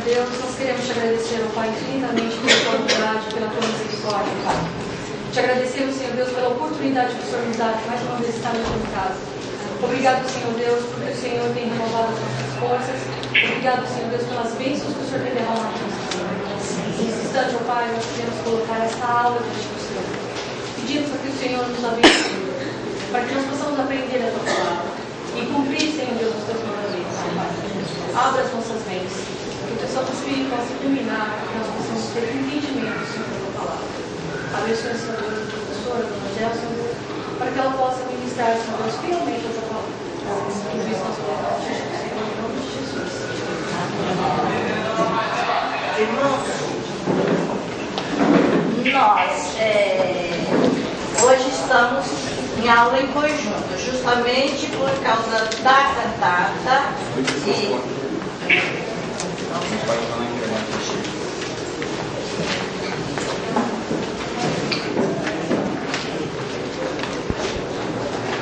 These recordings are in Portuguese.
Deus, nós queremos te agradecer, ó Pai, infinitamente pela tua bondade, pela tua misericórdia, Pai. Te agradecemos, Senhor Deus, pela oportunidade que o Senhor nos dá de mais uma vez estar em casa. Obrigado, Senhor Deus, porque o Senhor tem renovado as nossas forças. Obrigado, Senhor Deus, pelas bênçãos que o Senhor tem derramado nas nossas vidas. Nesse instante, ó Pai, nós queremos colocar esta aula diante do Senhor. Pedimos para que o Senhor nos abençoe, para que nós possamos aprender a tua palavra e cumprir, Senhor Deus, os teus mandamentos, ó Pai. Abra as nossas mentes, que o teu Santo Espírito possa iluminar, para que nós possamos ter entendimento, Senhor, da tua palavra. Abençoe, Senhor Deus, a professora, a dona Gelson, para que ela possa ministrar, Senhor Deus, fielmente a tua palavra. Tudo isso nós colocamos diante do Senhor, em nome de Jesus. Irmãos, nós hoje estamos em aula em conjunto, justamente por causa da cantata e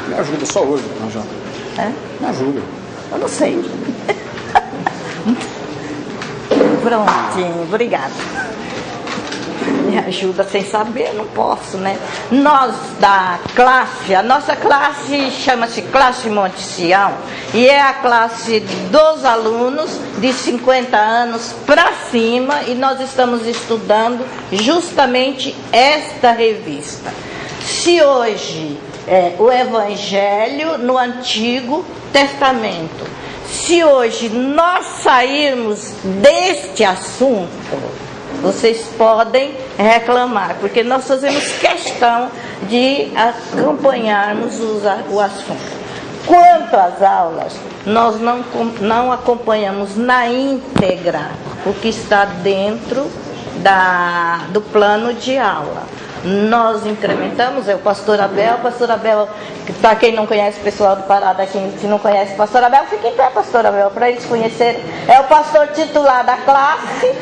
Me ajuda só hoje, Jota. Me ajuda. Eu não sei. Prontinho, obrigada. Me ajuda sem saber, não posso, né? Nós da classe, a nossa classe chama-se Classe Monte Sião e é a classe dos alunos de 50 anos para cima e nós estamos estudando justamente esta revista. Se hoje o Evangelho no Antigo Testamento, se hoje nós sairmos deste assunto, vocês podem reclamar, porque nós fazemos questão de acompanharmos o assunto. Quanto às aulas, nós não acompanhamos na íntegra o que está dentro do plano de aula. Nós incrementamos, o pastor Abel, para quem não conhece o pessoal do Parada aqui, se não conhece o pastor Abel, fique em pé, pastor Abel, para eles conhecerem. É o pastor titular da classe.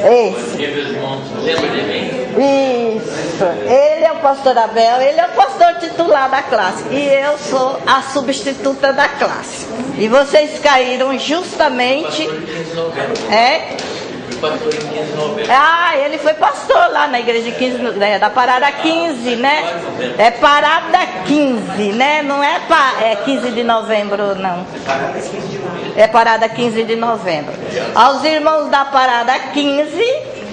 Esse. Lembra de mim? Isso. Ele é o pastor Abel, ele é o pastor titular da classe. E eu sou a substituta da classe. E vocês caíram justamente. Ele foi pastor lá na igreja 15, da Parada 15, né? É Parada 15, né? Não é 15 de novembro, não. É Parada 15 de novembro. Aos irmãos da Parada 15,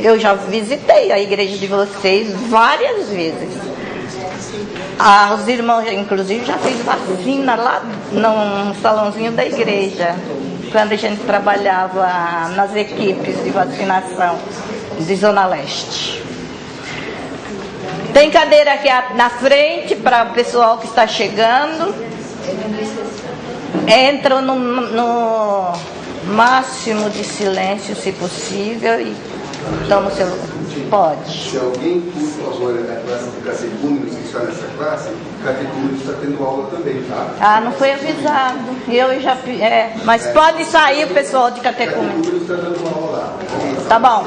eu já visitei a igreja de vocês várias vezes. Aos irmãos, inclusive, já fiz vacina lá num salãozinho da igreja, quando a gente trabalhava nas equipes de vacinação de Zona Leste. Tem cadeira aqui na frente para o pessoal que está chegando. Entram no máximo de silêncio, se possível, e toma o seu lugar. Pode. Se alguém, por favor, é da classe de catecúmenos que está nessa classe, catecúmenos está tendo aula também, tá? Não foi avisado. Eu já. Mas pode sair o pessoal de catecúmenos. Catecúmenos está dando uma aula lá. Tá bom.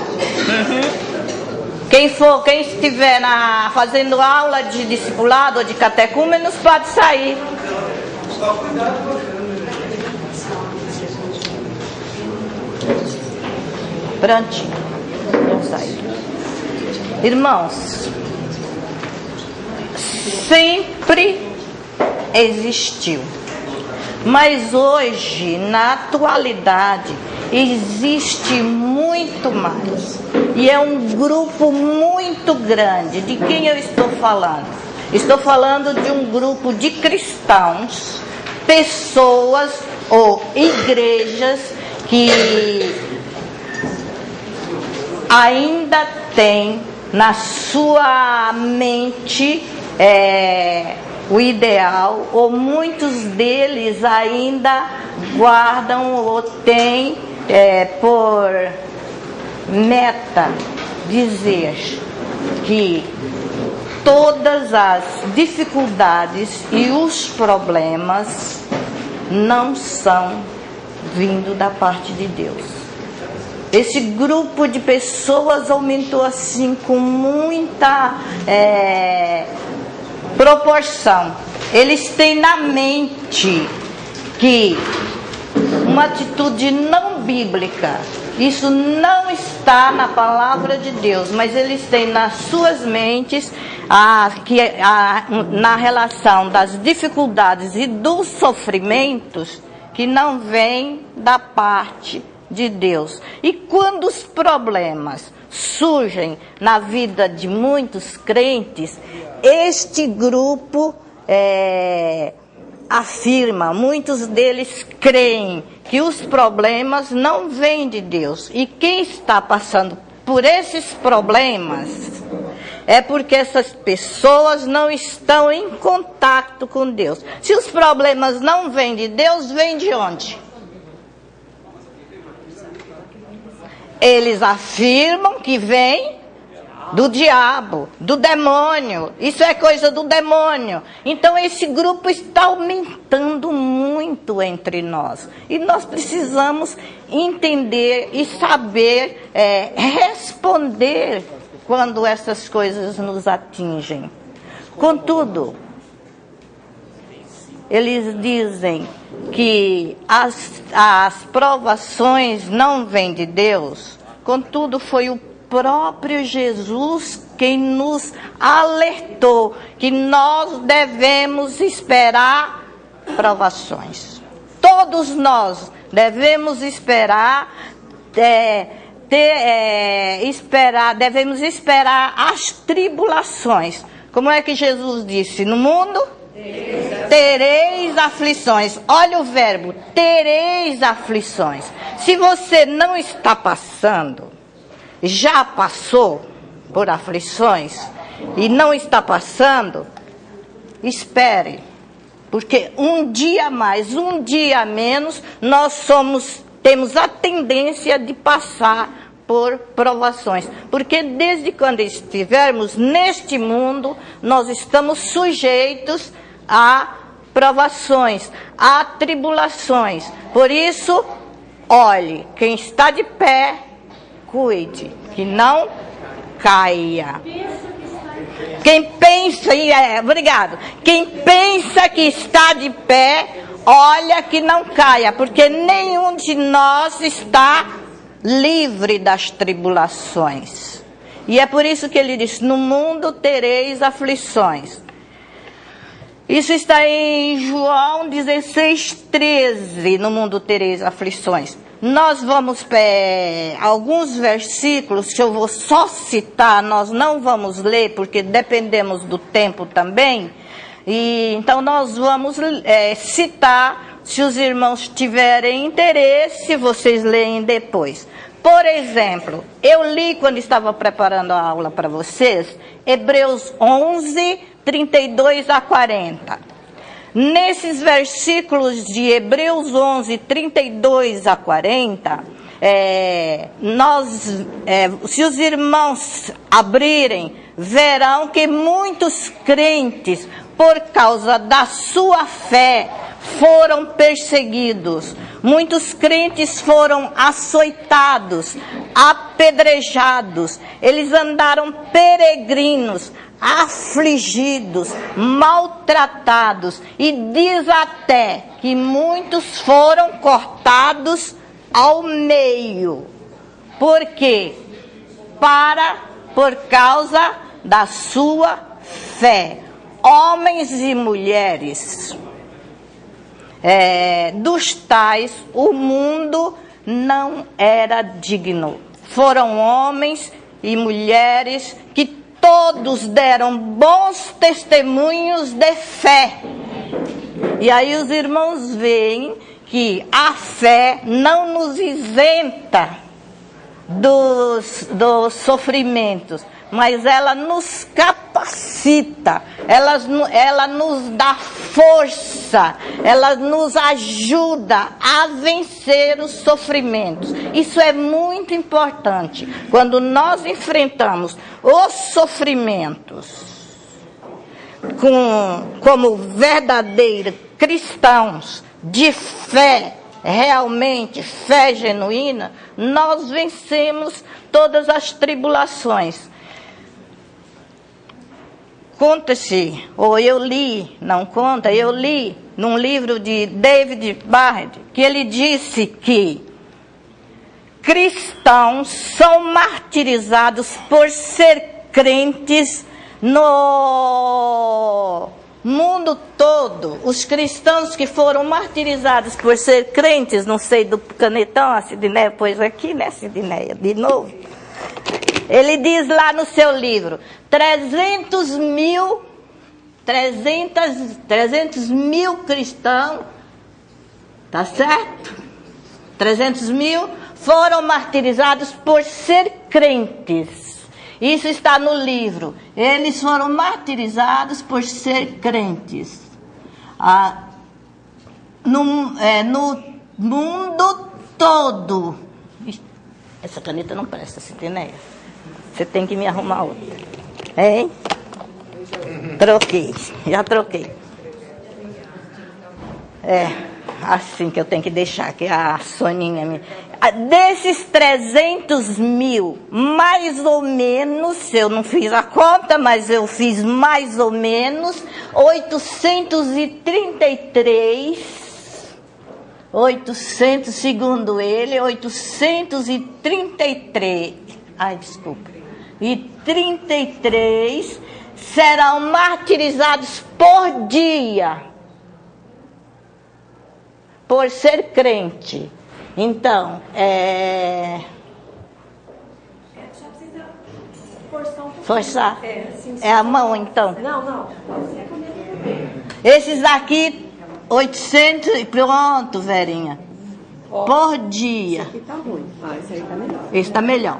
Quem estiver fazendo aula de discipulado ou de catecúmenos, pode sair. Prontinho. Vamos sair. Irmãos, sempre existiu, mas hoje, na atualidade, existe muito mais, e é um grupo muito grande. De quem eu estou falando? Estou falando de um grupo de cristãos, pessoas ou igrejas que ainda têm na sua mente o ideal, ou muitos deles ainda guardam ou têm por meta dizer que todas as dificuldades e os problemas não são vindo da parte de Deus. Esse grupo de pessoas aumentou assim com muita proporção. Eles têm na mente que uma atitude não bíblica. Isso não está na palavra de Deus, mas eles têm nas suas mentes na relação das dificuldades e dos sofrimentos que não vêm da parte de Deus. E quando os problemas surgem na vida de muitos crentes, este grupo afirma, muitos deles creem que os problemas não vêm de Deus. E quem está passando por esses problemas é porque essas pessoas não estão em contato com Deus. Se os problemas não vêm de Deus, vêm de onde? Eles afirmam que vem do diabo, do demônio. Isso é coisa do demônio. Então esse grupo está aumentando muito entre nós. E nós precisamos entender e saber responder quando essas coisas nos atingem. Contudo, eles dizem que as provações não vêm de Deus. Contudo, foi o próprio Jesus quem nos alertou que nós devemos esperar provações. Todos nós devemos devemos esperar as tribulações. Como é que Jesus disse? No mundo tereis aflições. Olha o verbo, tereis aflições. Se você não está passando, já passou por aflições e não está passando, espere. Porque um dia mais, um dia menos, nós temos a tendência de passar por provações. Porque desde quando estivermos neste mundo, nós estamos sujeitos a provações, a tribulações. Por isso, olhe, quem está de pé, cuide, que não caia. Quem pensa, obrigado. Quem pensa que está de pé, olha que não caia, porque nenhum de nós está livre das tribulações. E é por isso que ele diz: no mundo tereis aflições. Isso está em João 16:13, no mundo tereis aflições. Nós vamos, alguns versículos que eu vou só citar, nós não vamos ler, porque dependemos do tempo também. E então nós vamos citar, se os irmãos tiverem interesse, vocês leem depois. Por exemplo, eu li quando estava preparando a aula para vocês, Hebreus 11, 32 a 40. Nesses versículos de Hebreus 11, 32 a 40, se os irmãos abrirem, verão que muitos crentes, por causa da sua fé, foram perseguidos. Muitos crentes foram açoitados, apedrejados. Eles andaram peregrinos, afligidos, maltratados, e diz até que muitos foram cortados ao meio. Por quê? Por causa da sua fé. Homens e mulheres, dos tais o mundo não era digno. Foram homens e mulheres que todos deram bons testemunhos de fé. E aí os irmãos veem que a fé não nos isenta dos sofrimentos, mas ela nos capacita, ela nos dá força, ela nos ajuda a vencer os sofrimentos. Isso é muito importante. Quando nós enfrentamos os sofrimentos como verdadeiros cristãos de fé, realmente fé genuína, nós vencemos todas as tribulações. Conta-se, ou eu li, não conta, eu li num livro de David Barrett, que ele disse que cristãos são martirizados por ser crentes no mundo todo. Os cristãos que foram martirizados por ser crentes, não sei do canetão, a Sidneia pôs aqui, né, Sidneia, de novo. Ele diz lá no seu livro, 300 mil cristãos, tá certo? 300 mil foram martirizados por ser crentes. Isso está no livro. Eles foram martirizados por ser crentes. No mundo todo. Essa caneta não presta, Sidneia. Você tem que me arrumar outra. Hein? Troquei. Já troquei. É assim que eu tenho que deixar, que a Soninha... Desses 300 mil, mais ou menos, eu não fiz a conta, mas eu fiz mais ou menos, 833, segundo ele, 833, e 33 serão martirizados por dia, por ser crente. Então, forçar. É a mão, então. Não. Esses aqui, 800 e pronto, Verinha. Por dia. Esse aqui tá ruim. Esse aí tá melhor. Esse tá melhor.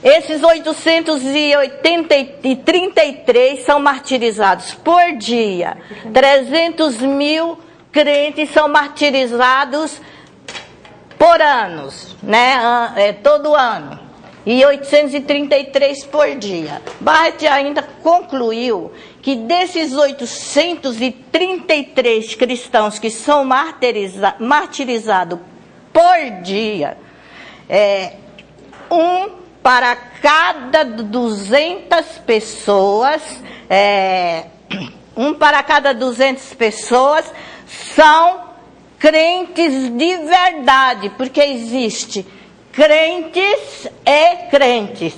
Esses 833 são martirizados por dia. 300 mil crentes são martirizados por anos, né? Todo ano. E 833 por dia. Barrett ainda concluiu que desses 833 cristãos que são martirizados por dia, para cada 200 pessoas, para cada 200 pessoas são crentes de verdade, porque existe crentes e crentes.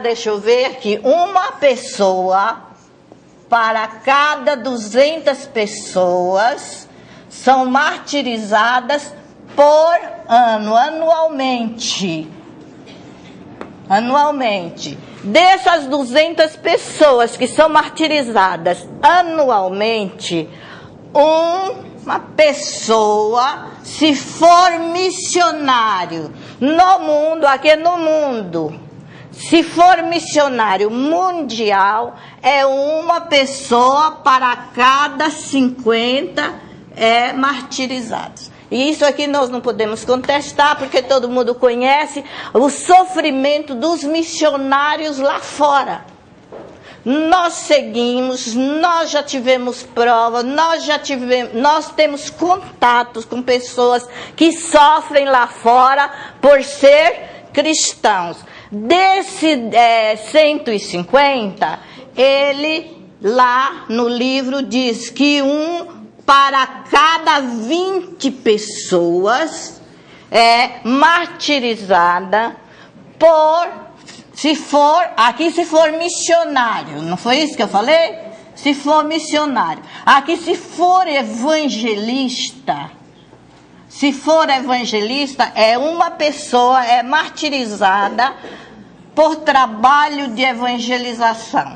Deixa eu ver aqui, uma pessoa para cada 200 pessoas são martirizadas por ano, anualmente. Dessas 200 pessoas que são martirizadas anualmente, uma pessoa, se for missionário no mundo, se for missionário mundial, é uma pessoa para cada 50 martirizados. E isso aqui nós não podemos contestar, porque todo mundo conhece o sofrimento dos missionários lá fora. Nós seguimos, nós já tivemos prova, nós temos contatos com pessoas que sofrem lá fora por ser cristãos. Desse 150, ele lá no livro diz que para cada 20 pessoas é martirizada se for missionário, não foi isso que eu falei? Se for missionário. Aqui, se for evangelista, é uma pessoa martirizada por trabalho de evangelização.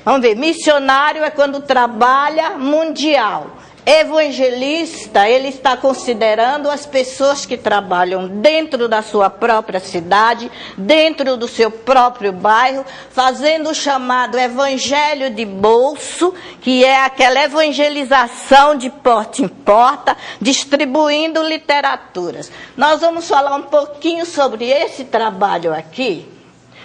Vamos ver, missionário é quando trabalha mundial. Evangelista, ele está considerando as pessoas que trabalham dentro da sua própria cidade, dentro do seu próprio bairro, fazendo o chamado evangelho de bolso, que é aquela evangelização de porta em porta, distribuindo literaturas. Nós vamos falar um pouquinho sobre esse trabalho aqui,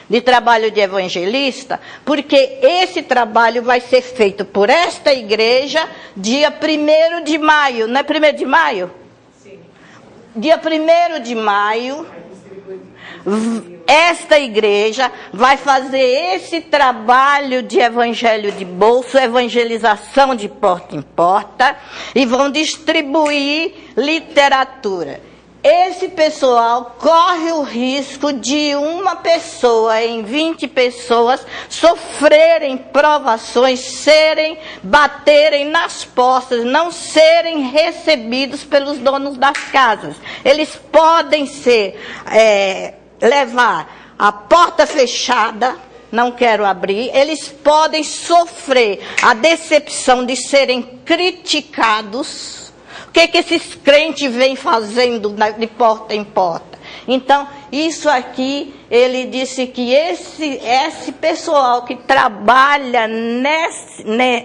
de trabalho de evangelista, porque esse trabalho vai ser feito por esta igreja dia 1º de maio. Não é 1º de maio? Sim. Dia 1º de maio, esta igreja vai fazer esse trabalho de evangelho de bolso, evangelização de porta em porta, e vão distribuir literatura. esse pessoal corre o risco de uma pessoa em 20 pessoas sofrerem provações, baterem nas portas, não serem recebidos pelos donos das casas. Eles podem levar a porta fechada, não quero abrir, eles podem sofrer a decepção de serem criticados. O que esses crentes vêm fazendo de porta em porta? Então, isso aqui, ele disse que esse pessoal que trabalha,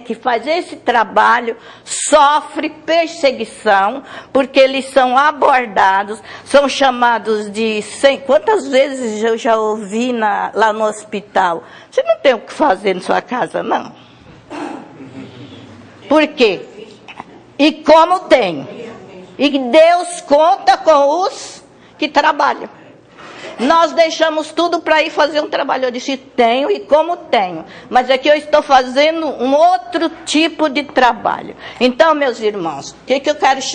que faz esse trabalho, sofre perseguição, porque eles são abordados, são chamados de... Quantas vezes eu já ouvi lá no hospital? Você não tem o que fazer na sua casa, não. Por quê? E como tem. E Deus conta com os que trabalham. Nós deixamos tudo para ir fazer um trabalho. Eu disse, tenho e como tenho. Mas aqui eu estou fazendo um outro tipo de trabalho. Então, meus irmãos,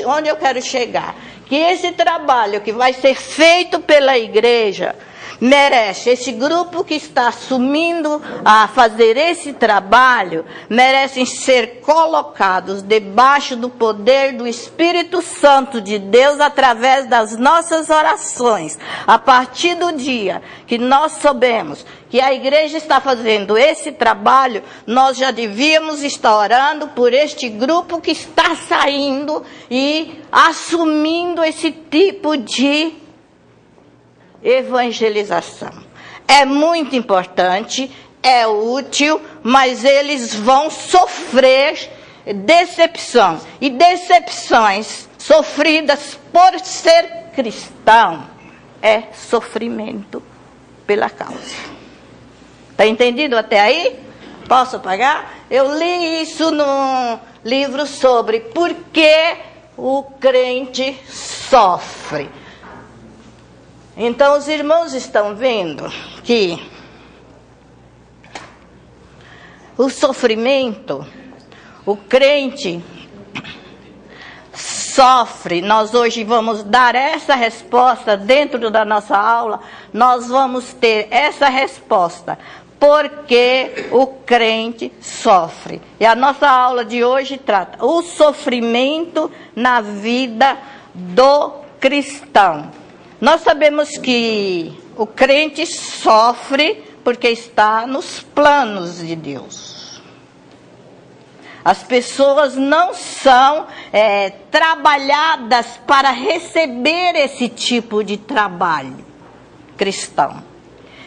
onde eu quero chegar? Que esse trabalho que vai ser feito pela igreja merece, esse grupo que está assumindo a fazer esse trabalho, merecem ser colocados debaixo do poder do Espírito Santo de Deus através das nossas orações. A partir do dia que nós soubemos que a igreja está fazendo esse trabalho, nós já devíamos estar orando por este grupo que está saindo e assumindo esse tipo de evangelização. É muito importante, é útil, mas eles vão sofrer decepção. E decepções sofridas por ser cristão é sofrimento pela causa. Está entendido até aí? Posso pagar? Eu li isso num livro sobre por que o crente sofre. Então, os irmãos estão vendo que o sofrimento, o crente sofre. Nós hoje vamos dar essa resposta dentro da nossa aula. Nós vamos ter essa resposta. Porque o crente sofre. E a nossa aula de hoje trata o sofrimento na vida do cristão. Nós sabemos que o crente sofre porque está nos planos de Deus. As pessoas não são trabalhadas para receber esse tipo de trabalho cristão.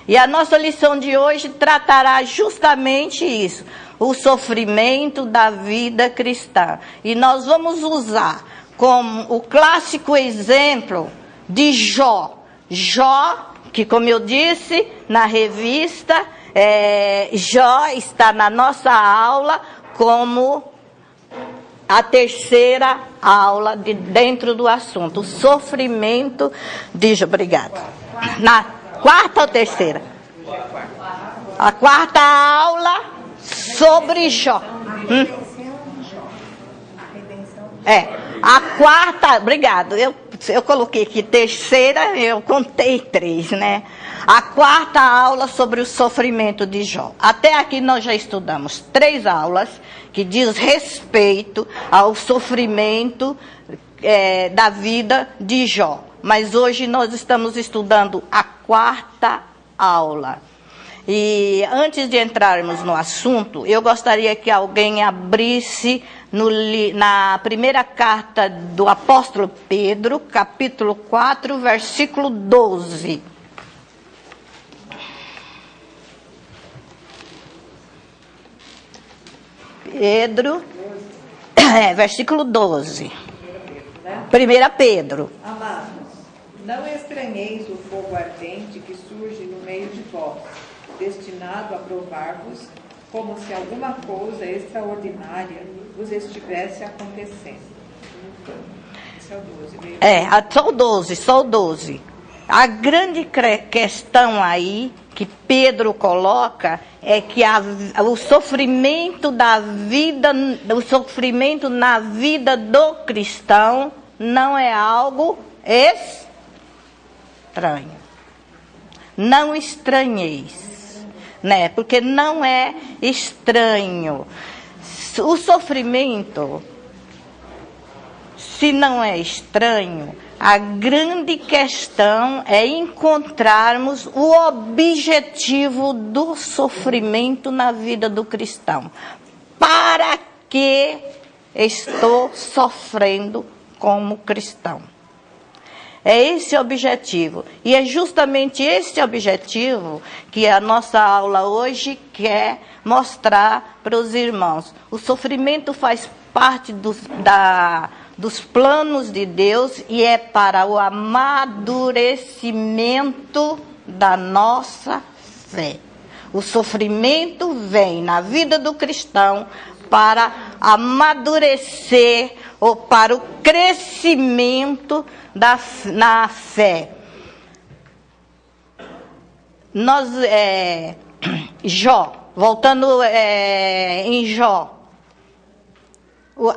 E a nossa lição de hoje tratará justamente isso, o sofrimento da vida cristã. E nós vamos usar como o clássico exemplo de Jó. Jó, que como eu disse na revista, Jó está na nossa aula como a terceira aula dentro do assunto. O sofrimento de Jó. Obrigada. Na quarta ou terceira? A quarta aula sobre Jó. A quarta, obrigado. Eu coloquei aqui terceira, eu contei 3, né? A quarta aula sobre o sofrimento de Jó. Até aqui nós já estudamos 3 aulas que diz respeito ao sofrimento da vida de Jó. Mas hoje nós estamos estudando a quarta aula. E antes de entrarmos no assunto, eu gostaria que alguém abrisse na primeira carta do apóstolo Pedro, capítulo 4, versículo 12. Pedro, versículo 12. 1 Pedro. Amados, não estranheis o fogo ardente que surge no meio de vós, destinado a provar-vos, como se alguma coisa extraordinária vos estivesse acontecendo. Esse é o 12. Só o 12. A grande questão aí que Pedro coloca é que o sofrimento na vida do cristão não é algo estranho. Não estranheis, né? Porque não é estranho. O sofrimento, se não é estranho, a grande questão é encontrarmos o objetivo do sofrimento na vida do cristão. Para que estou sofrendo como cristão? É esse o objetivo. E é justamente esse objetivo que a nossa aula hoje quer mostrar para os irmãos. O sofrimento faz parte dos planos de Deus e é para o amadurecimento da nossa fé. O sofrimento vem na vida do cristão para amadurecer ou para o crescimento na fé. Voltando em Jó,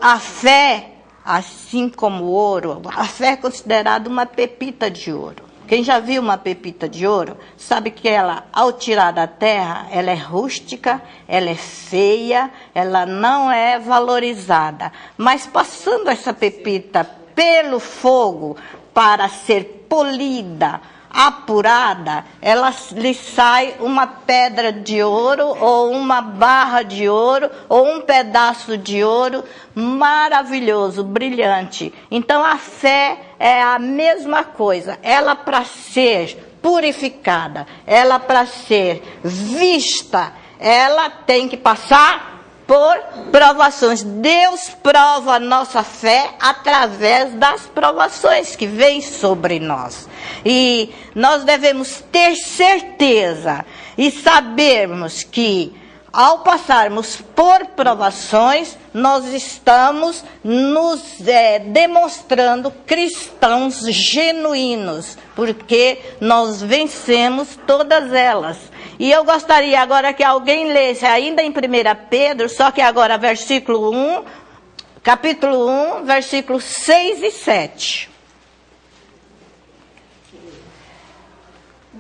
a fé, assim como o ouro, a fé é considerada uma pepita de ouro. Quem já viu uma pepita de ouro, sabe que ela, ao tirar da terra, ela é rústica, ela é feia, ela não é valorizada. Mas passando essa pepita pelo fogo para ser polida, apurada, ela lhe sai uma pedra de ouro, ou uma barra de ouro, ou um pedaço de ouro maravilhoso, brilhante. Então a fé é a mesma coisa. Ela, para ser purificada, ela, para ser vista, ela tem que passar por provações. Deus prova a nossa fé através das provações que vêm sobre nós. E nós devemos ter certeza e sabermos que, ao passarmos por provações, nós estamos nos demonstrando cristãos genuínos, porque nós vencemos todas elas. E eu gostaria agora que alguém lesse ainda em 1 Pedro, só que agora capítulo 1, versículos 6 e 7.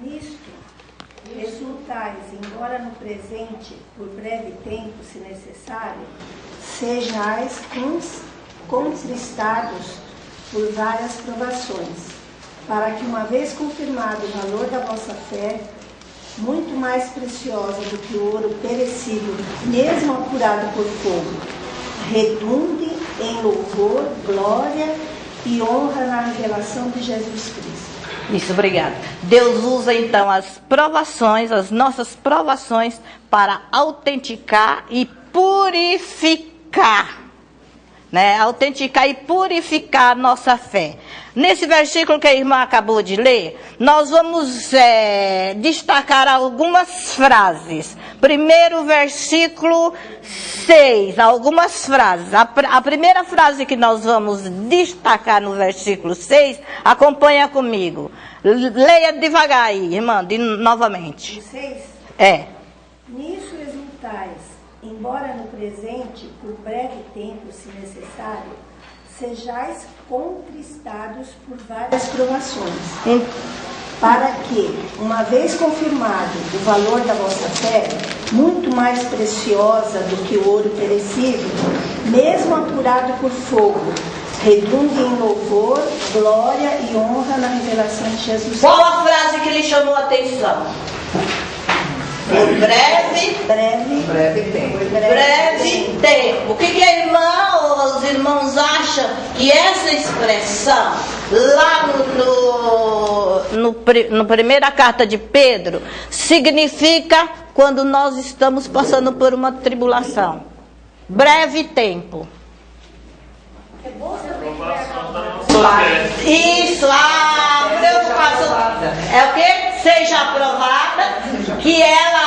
Nisto, resultais, embora no presente, por breve tempo, se necessário, sejais contristados por várias provações, para que, uma vez confirmado o valor da vossa fé, muito mais preciosa do que o ouro perecível, mesmo apurado por fogo, redunde em louvor, glória e honra na revelação de Jesus Cristo. Isso, obrigada. Deus usa então as provações, as nossas provações, para autenticar e purificar. Autenticar e purificar a nossa fé. Nesse versículo que a irmã acabou de ler, nós vamos destacar algumas frases. Primeiro, versículo 6, algumas frases. A primeira frase que nós vamos destacar no versículo 6, acompanha comigo. Leia devagar aí, irmã, novamente. 6? É. Nisso exultais, embora no presente, por breve tempo, se necessário, sejais contristados por várias provações, para que, uma vez confirmado o valor da vossa fé, muito mais preciosa do que o ouro perecível, mesmo apurado por fogo, redunde em louvor, glória e honra na revelação de Jesus Cristo. Qual a frase que lhe chamou a atenção? Por breve tempo. O que a irmã ou os irmãos acham que essa expressão, lá no primeira carta de Pedro, significa quando nós estamos passando por uma tribulação? Breve tempo. Isso, a preocupação é o quê? Seja aprovada, que ela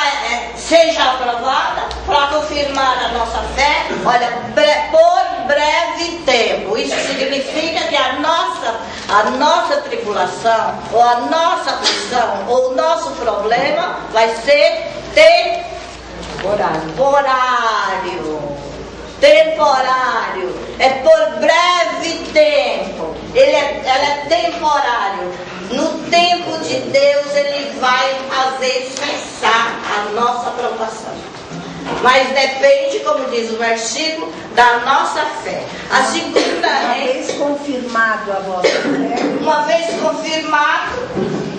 seja aprovada para confirmar a nossa fé, olha, por breve tempo. Isso significa que a nossa tribulação, ou a nossa aflição, ou o nosso problema vai ser temporário, é por breve tempo, ela é temporário. No tempo de Deus, Ele vai fazer cessar a nossa aprovação. Mas depende, como diz o versículo, da nossa fé. A segunda Uma vez confirmado a vossa fé, uma vez confirmado,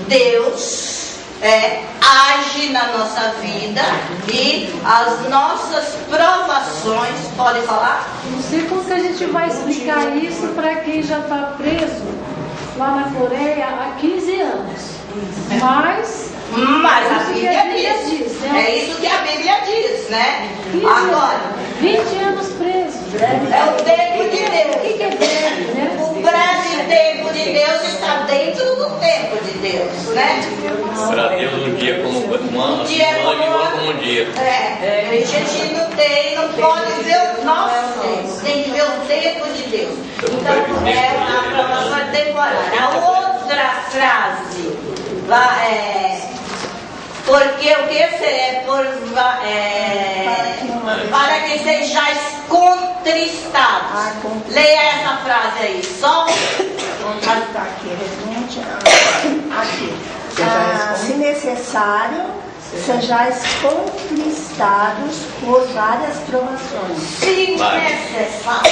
Deus age na nossa vida e as nossas provações, pode falar? Não sei como que a gente vai explicar isso para quem já está preso lá na Coreia há 15 anos. Mas a Bíblia diz, né? É isso que a Bíblia diz, né? 15 Agora, 20 anos preso. é o tempo de Deus. O que é breve, né? O breve tempo de Deus está dentro do tempo de Deus, né? Para Deus um dia como um ano, dia um ano como um dia. A gente não pode ver o nosso tempo, tem que ver o tempo de Deus. Então, a aprovação temporária. A outra frase lá porque o que é para que sejais contristados. Leia essa frase aí, só. está aqui, referente aqui. Se necessário, sejais contristados por várias provações. Se necessário,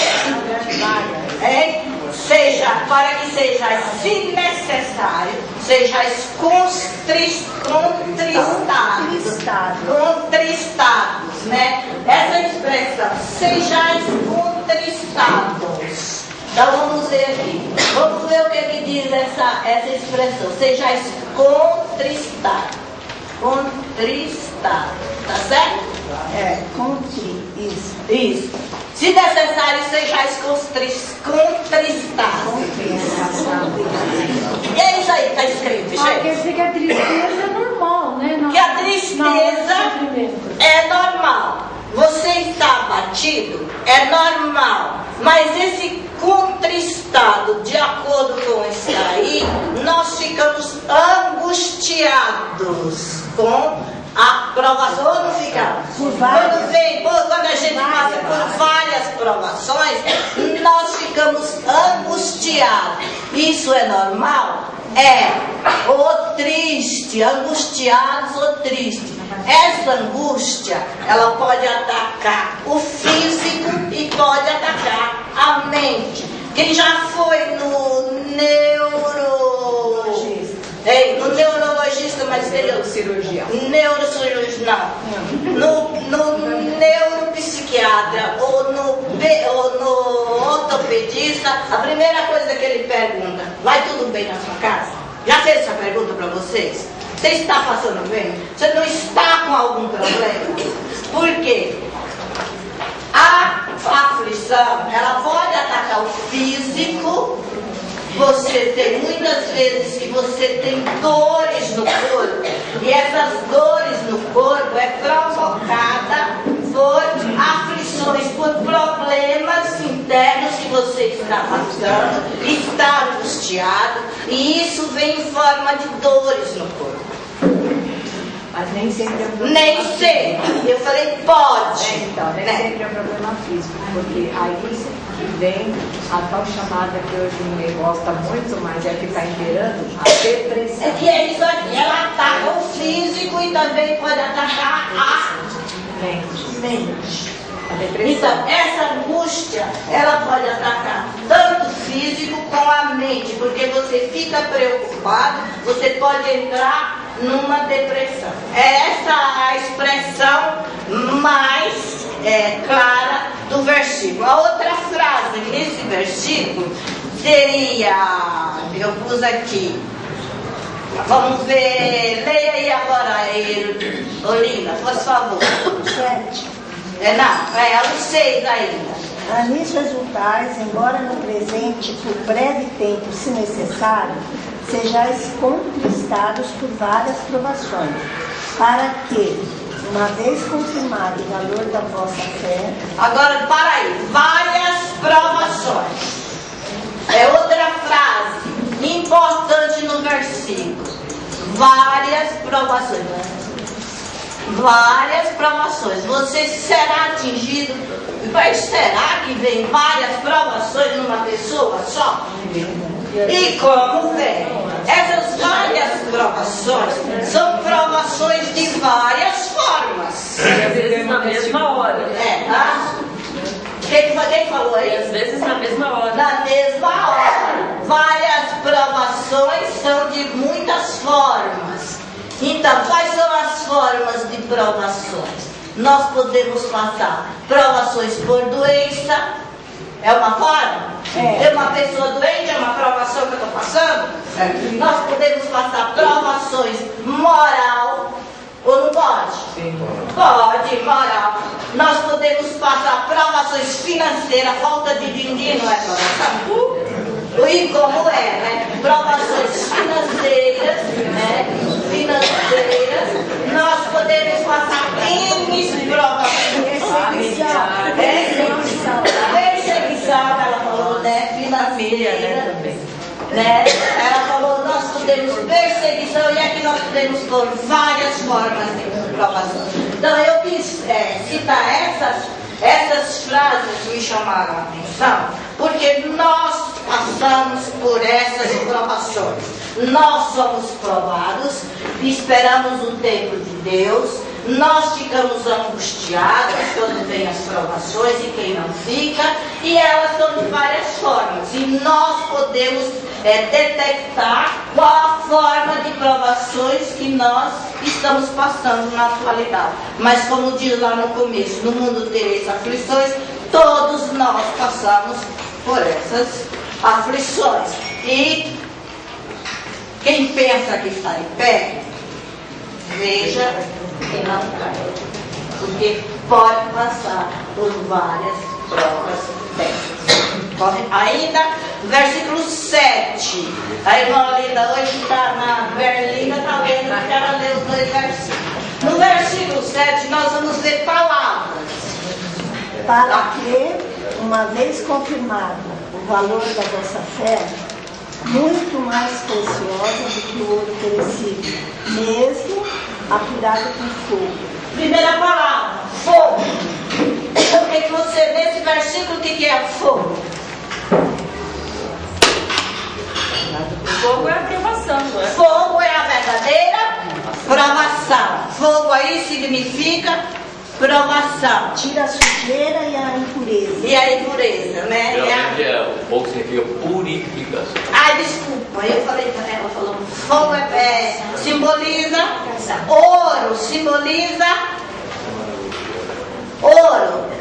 para que sejais, se necessário, sejais contristados, né? Essa expressão, sejais contristados. Então vamos ver aqui. Vamos ver o que diz essa expressão. Sejais contristados. Contristados. Tá certo? Isso. Se necessário, sejais contristados. E é isso aí que está escrito, gente. Quer dizer que a tristeza é normal, né? Que a tristeza é normal. Você está abatido, é normal. Mas esse contristado, de acordo com isso aí, nós ficamos angustiados com a provação, ou não ficamos? Quando a gente passa por várias provações, nós ficamos angustiados. Isso é normal? Ou triste, angustiados ou tristes. Essa angústia, ela pode atacar o físico e pode atacar a mente. Quem já foi no neurologista, mas seria cirurgião. Neurocirurgião, não. No neuropsiquiatra ou no ortopedista, a primeira coisa que ele pergunta: vai tudo bem na sua casa? Já fez essa pergunta para vocês? Você está passando bem? Você não está com algum problema? Por quê? A aflição, ela pode atacar o físico. Você tem muitas vezes que você tem dores no corpo, e essas dores no corpo é provocada por aflições, por problemas internos que você está passando, está angustiado, e isso vem em forma de dores no corpo. Mas nem sempre é problema Nem sempre. Eu falei pode. Então, nem sempre é problema físico, porque aí vem a tal chamada que hoje ninguém gosta muito, mas é que está imperando, a depressão. É que é isso aqui, ela ataca o físico e também pode atacar a mente. A depressão. Então, essa angústia, ela pode atacar tanto o físico como a mente, porque você fica preocupado, você pode entrar numa depressão. Essa é a expressão mais clara do versículo. A outra frase nesse versículo seria, eu pus aqui, vamos ver, leia aí agora, Olinda, por favor. 7. É o 6 ainda. Nisso exultais, embora no presente, por breve tempo, se necessário, sejais contristados por várias provações, para que, uma vez confirmado o valor da vossa fé... Agora, para aí, várias provações. É outra frase importante no versículo. Várias provações. Várias provações. Você será atingido. Mas será que vem várias provações numa pessoa só? E como vem? Essas várias provações são provações de várias formas. Às vezes na mesma hora. Quem falou aí? Às vezes na mesma hora. Na mesma hora. Várias provações são de muitas formas. Então, quais são as formas de provações? Nós podemos passar provações por doença. É uma forma? É uma pessoa doente, é uma provação que eu estou passando? Nós podemos passar provações moral. Ou não pode? Sim. Pode, moral. Nós podemos passar provações financeiras, falta de din-din não é provação? E como é, né? Provações financeiras, né? Financeiras. Nós podemos passar N provações. Perseguição, ela falou, né? Financeira, né? Ela falou, nós podemos perseguição e aqui nós podemos pôr várias formas de provação. Então eu quis citar essas frases me chamaram a atenção, porque nós passamos por essas provações. Nós somos provados, esperamos o tempo de Deus, nós ficamos angustiados quando vem as provações e quem não fica, e elas são de várias formas. E nós podemos detectar qual a forma de provações que nós estamos passando na atualidade. Mas como diz lá no começo, no mundo tereis aflições, todos nós passamos por essas aflições. E quem pensa que está em pé, veja que não cai, porque pode passar por várias provas dessas. Ainda, versículo 7. A irmã Linda hoje está na Berlinda, está lendo, quero ler os 2 versículos. No versículo 7 nós vamos ver palavras. Para que, uma vez confirmado o valor da vossa fé, muito mais preciosa do que o ouro perecível, mesmo apurado com fogo. Primeira palavra, fogo. O que você, nesse versículo, o que é fogo? Fogo é a provação, não é? Fogo é a verdadeira provação. Fogo aí significa provação. Tira a sujeira e a impureza. E a impureza, né? Geralmente o fogo significa purificação. Ai, desculpa, eu falei para ela, falou, fogo simboliza ouro, simboliza ouro.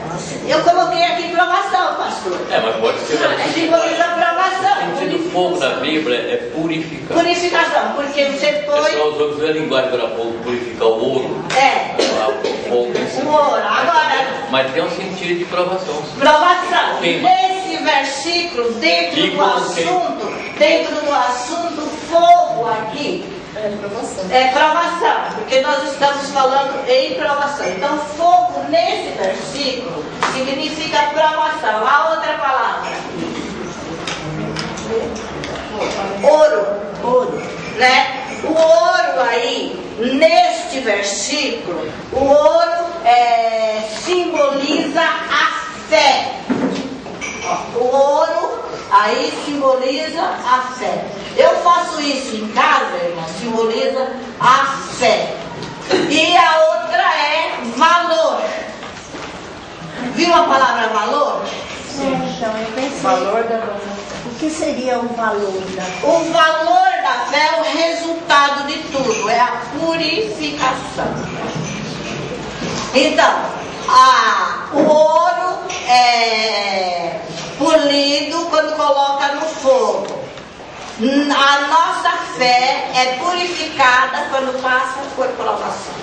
Eu coloquei aqui provação, pastor. Mas pode ser também. Simboliza provação. O sentido do fogo na Bíblia é purificar. Purificação, porque você põe. Só os outros, a linguagem para purificar o ouro. O fogo em si. O ouro, agora. Mas tem um sentido de provação. Provação. Sim. Nesse versículo, dentro do assunto, fogo aqui. É provação, porque nós estamos falando em provação. Então, fogo nesse versículo significa provação. A outra palavra, ouro, né? O ouro aí, neste versículo, o ouro simboliza a fé. O ouro aí simboliza a fé. Eu faço isso em casa, irmão, simboliza a fé. E a outra é valor. Viu a palavra valor? Então, eu pensei, Valor da vossa. o que seria o valor da fé? O valor da fé é o resultado de tudo, é a purificação. Então, o ouro é polido quando coloca no fogo. A nossa fé é purificada quando passa por provações.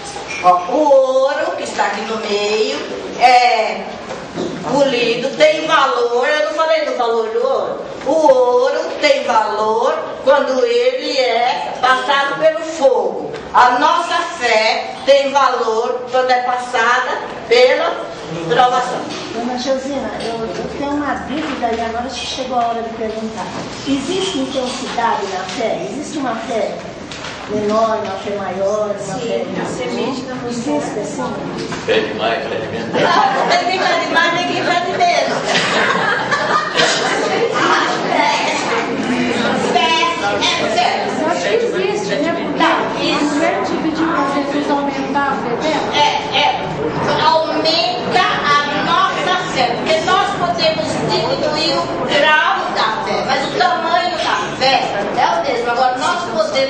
O ouro que está aqui no meio é polido, tem valor. Eu não falei do valor do ouro. O ouro tem valor quando ele é passado pelo fogo. A nossa fé tem valor quando é passada pela provação. Dona Josina, eu tenho uma dúvida e agora chegou a hora de perguntar. Existe intensidade na fé? Existe uma fé menor, uma fé maior, uma fé... semente da Existe assim? Fé demais, fé de menos. Não tem quem fé demais, nem quem fé de menos. Fé é fé. Eu acho que existe, né?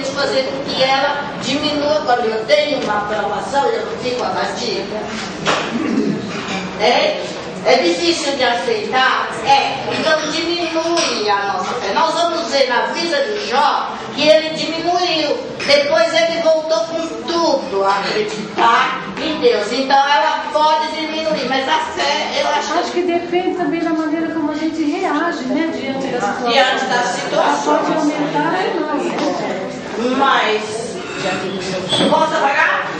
Deus fazer com que ela diminua. Quando eu tenho uma aprovação, eu não fico abatia. É difícil de aceitar? Então diminui a nossa fé. Nós vamos ver na vida de Jó que ele diminuiu. Depois ele voltou com tudo a acreditar em Deus. Então ela pode diminuir, mas a fé, eu acho que depende também da maneira como a gente reage, né? Diante da situação. Diante da situação. Pode aumentar ou não. Mas posso apagar?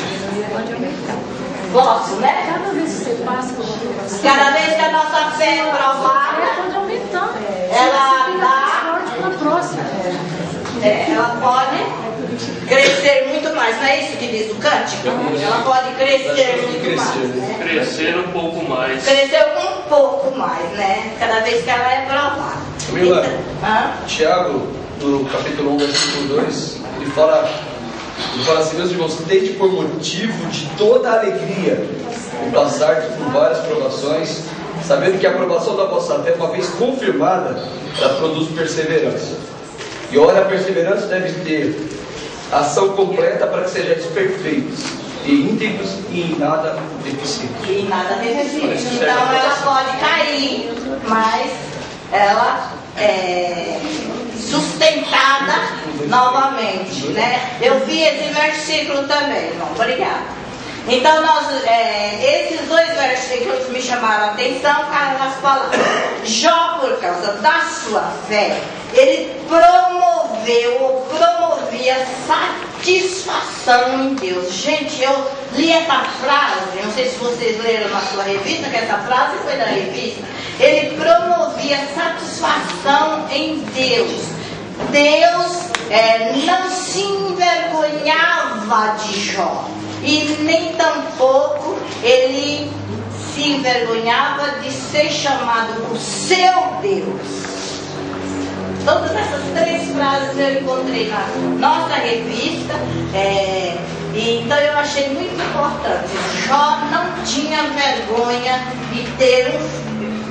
Posso, né? Cada vez que você passa por uma provação, cada vez que a nossa fé é provada, pode aumentar. Ela dá forte para a próxima. Ela pode crescer muito mais, não é isso que diz o cântico? Ela pode crescer muito mais. Né? Crescer um pouco mais. Crescer um pouco mais, né? Cada vez que ela é provada. Camila, Tiago, no capítulo 1, versículo 2, ele fala assim, meus irmãos, tende por motivo de toda alegria o passar por várias provações, sabendo que a aprovação da vossa fé, uma vez confirmada, ela produz perseverança. E ora, a perseverança deve ter ação completa para que sejais perfeitos e íntegros e em nada deficientes. E em nada deficientes. Então ela pode cair, mas ela é sustentada novamente, né? Eu vi esse versículo também, irmão. Obrigada. Então, esses dois versículos me chamaram a atenção com as palavras. Jó, por causa da sua fé, ele promovia satisfação em Deus. Gente, eu li essa frase, não sei se vocês leram na sua revista, que essa frase foi da revista. Ele promovia satisfação em Deus. Deus não se envergonhava de Jó. E nem tampouco ele se envergonhava de ser chamado por seu Deus. Todas essas três frases eu encontrei na nossa revista. Então eu achei muito importante. Jó não tinha vergonha de ter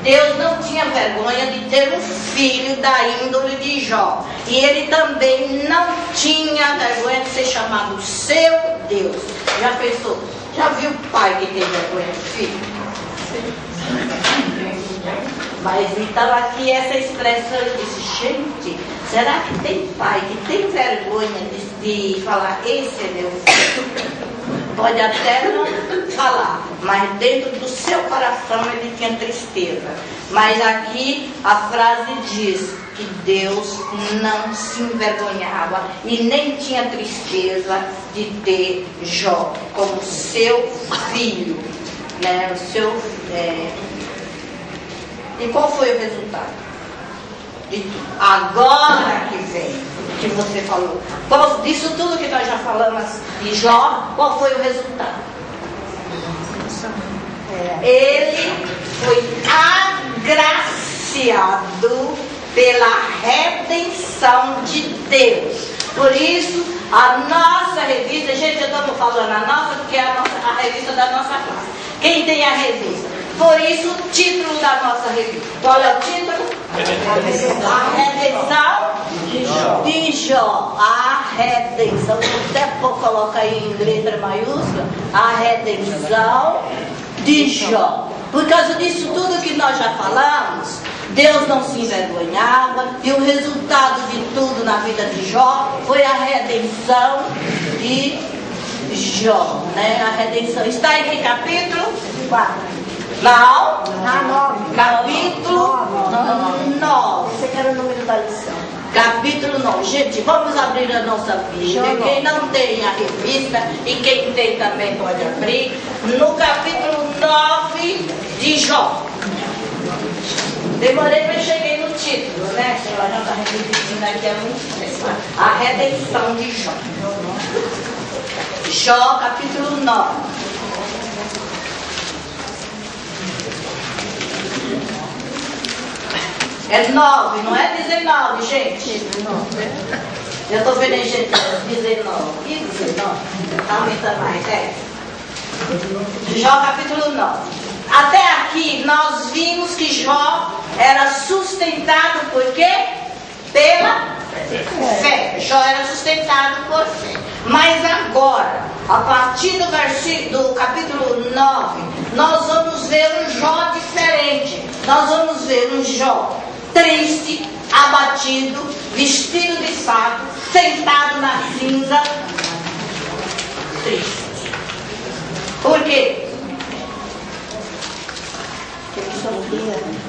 Deus não tinha vergonha de ter um filho da índole de Jó. E ele também não tinha vergonha de ser chamado seu Deus. Já pensou? Já viu o pai que tem vergonha do filho? Mas então aqui essa expressão eu disse, gente, será que tem pai que tem vergonha de falar, esse é meu filho? Pode até não falar, mas dentro do seu coração ele tinha tristeza. Mas aqui a frase diz que Deus não se envergonhava e nem tinha tristeza de ter Jó como seu filho, né? E qual foi o resultado? Agora que vem, que você falou, disso tudo que nós já falamos de Jó, qual foi o resultado? Ele foi agraciado pela redenção de Deus. Por isso, a nossa revista, gente, eu estou falando a nossa, porque é a revista da nossa classe. Quem tem a revista? Por isso, o título da nossa revista. Qual é o título? A redenção de Jó. A redenção. Até coloca aí em letra maiúscula. A redenção de Jó. Por causa disso tudo que nós já falamos, Deus não se envergonhava. E o resultado de tudo na vida de Jó foi a redenção de Jó, né? A redenção. Está em que capítulo? 4. Não? Capítulo 9. Você quer o número da lição? Capítulo 9. Gente, vamos abrir a nossa Bíblia. Quem não tem a revista e quem tem também pode abrir. No capítulo 9 de Jó. Demorei, mas cheguei no título, né? Ela já está repetindo aqui há muito tempo. A redenção de Jó. Jó, capítulo 9. É 9, não é 19, gente. Eu estou vendo aí, gente, 19. E 19? Aumenta mais, Jó, capítulo 9. Até aqui, nós vimos que Jó era sustentado por quê? Pela fé. Jó era sustentado por fé. Mas agora, a partir do capítulo 9, nós vamos ver um Jó diferente. Nós vamos ver um Jó triste, abatido, vestido de saco, sentado na cinza, triste. Por quê?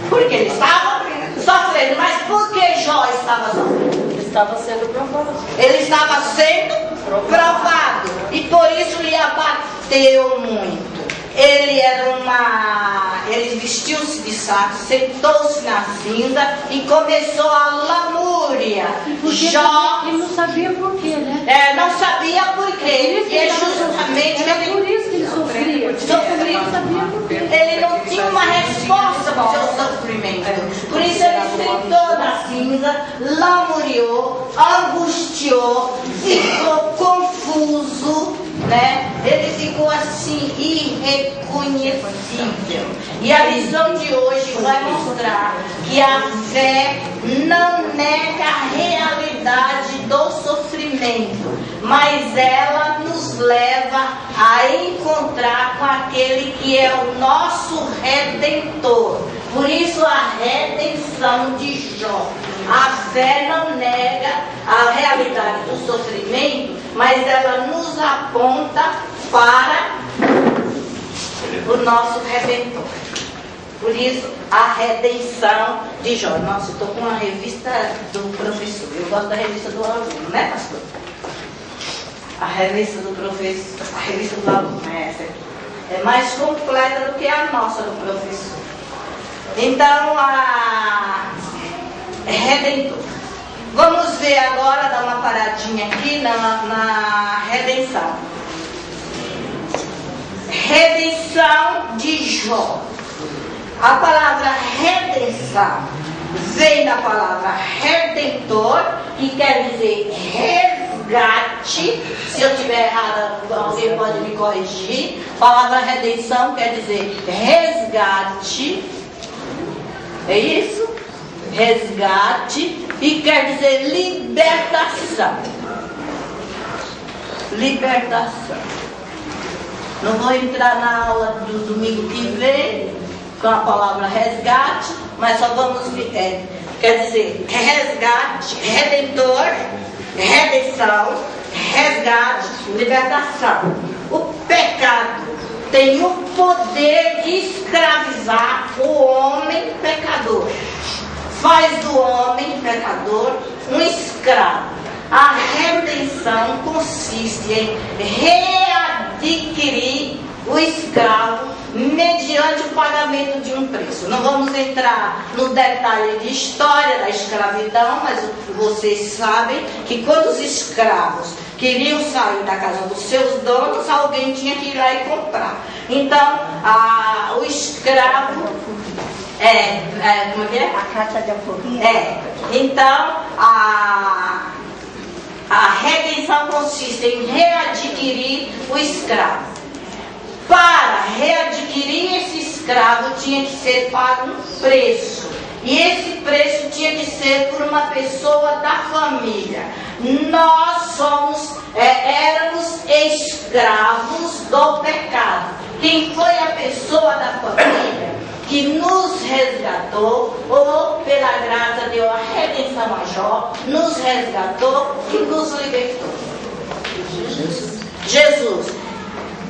Porque ele estava sofrendo. Mas por que Jó estava sofrendo? Ele estava sendo provado. Ele estava sendo provado. E por isso lhe abateu muito. Ele vestiu-se de saco, sentou-se na cinza e começou a lamúria. Jó, ele não sabia por quê, né? Não sabia por quê. E é justamente por isso que ele sofria. Ele não sabia por quê. Ele não tinha uma resposta para o seu sofrimento. Por isso ele sentou na cinza, lamuriou, angustiou, ficou confuso, né? Ele ficou assim irreconhecível. E a lição de hoje vai mostrar que a fé não nega a realidade do sofrimento, mas ela nos leva a encontrar com aquele que é o nosso Redentor. Por isso a redenção de Jó. A fé não nega a realidade do sofrimento, mas ela nos aponta para o nosso Redentor. Por isso, a redenção de Jó. Nossa, eu estou com uma revista do professor. Eu gosto da revista do aluno, né, pastor? A revista do professor, a revista do aluno, essa aqui. É mais completa do que a nossa do professor. Então, a Redentor. Vamos ver agora, dar uma paradinha aqui na redenção. Redenção de Jó. A palavra redenção vem da palavra redentor, que quer dizer resgate. Se eu estiver errada, alguém pode me corrigir. A palavra redenção quer dizer resgate. É isso? Resgate. E quer dizer libertação. Libertação. Não vou entrar na aula do domingo que vem com a palavra resgate, mas só vamos ver. Quer dizer, resgate, redentor, redenção, resgate, libertação. O pecado tem o poder de escravizar o homem pecador. Faz do homem pecador um escravo. A redenção consiste em readquirir o escravo mediante o pagamento de um preço. Não vamos entrar no detalhe de história da escravidão, mas vocês sabem que quando os escravos queriam sair da casa dos seus donos, alguém tinha que ir lá e comprar. Então, o escravo como é? A carta de alforria. Então, a redenção consiste em readquirir o escravo. Para readquirir esse escravo tinha que ser pago um preço. E esse preço tinha que ser por uma pessoa da família. Nós éramos escravos do pecado. Quem foi a pessoa da família que nos resgatou, ou pela graça deu a redenção a Jó, nos resgatou e nos libertou? Jesus.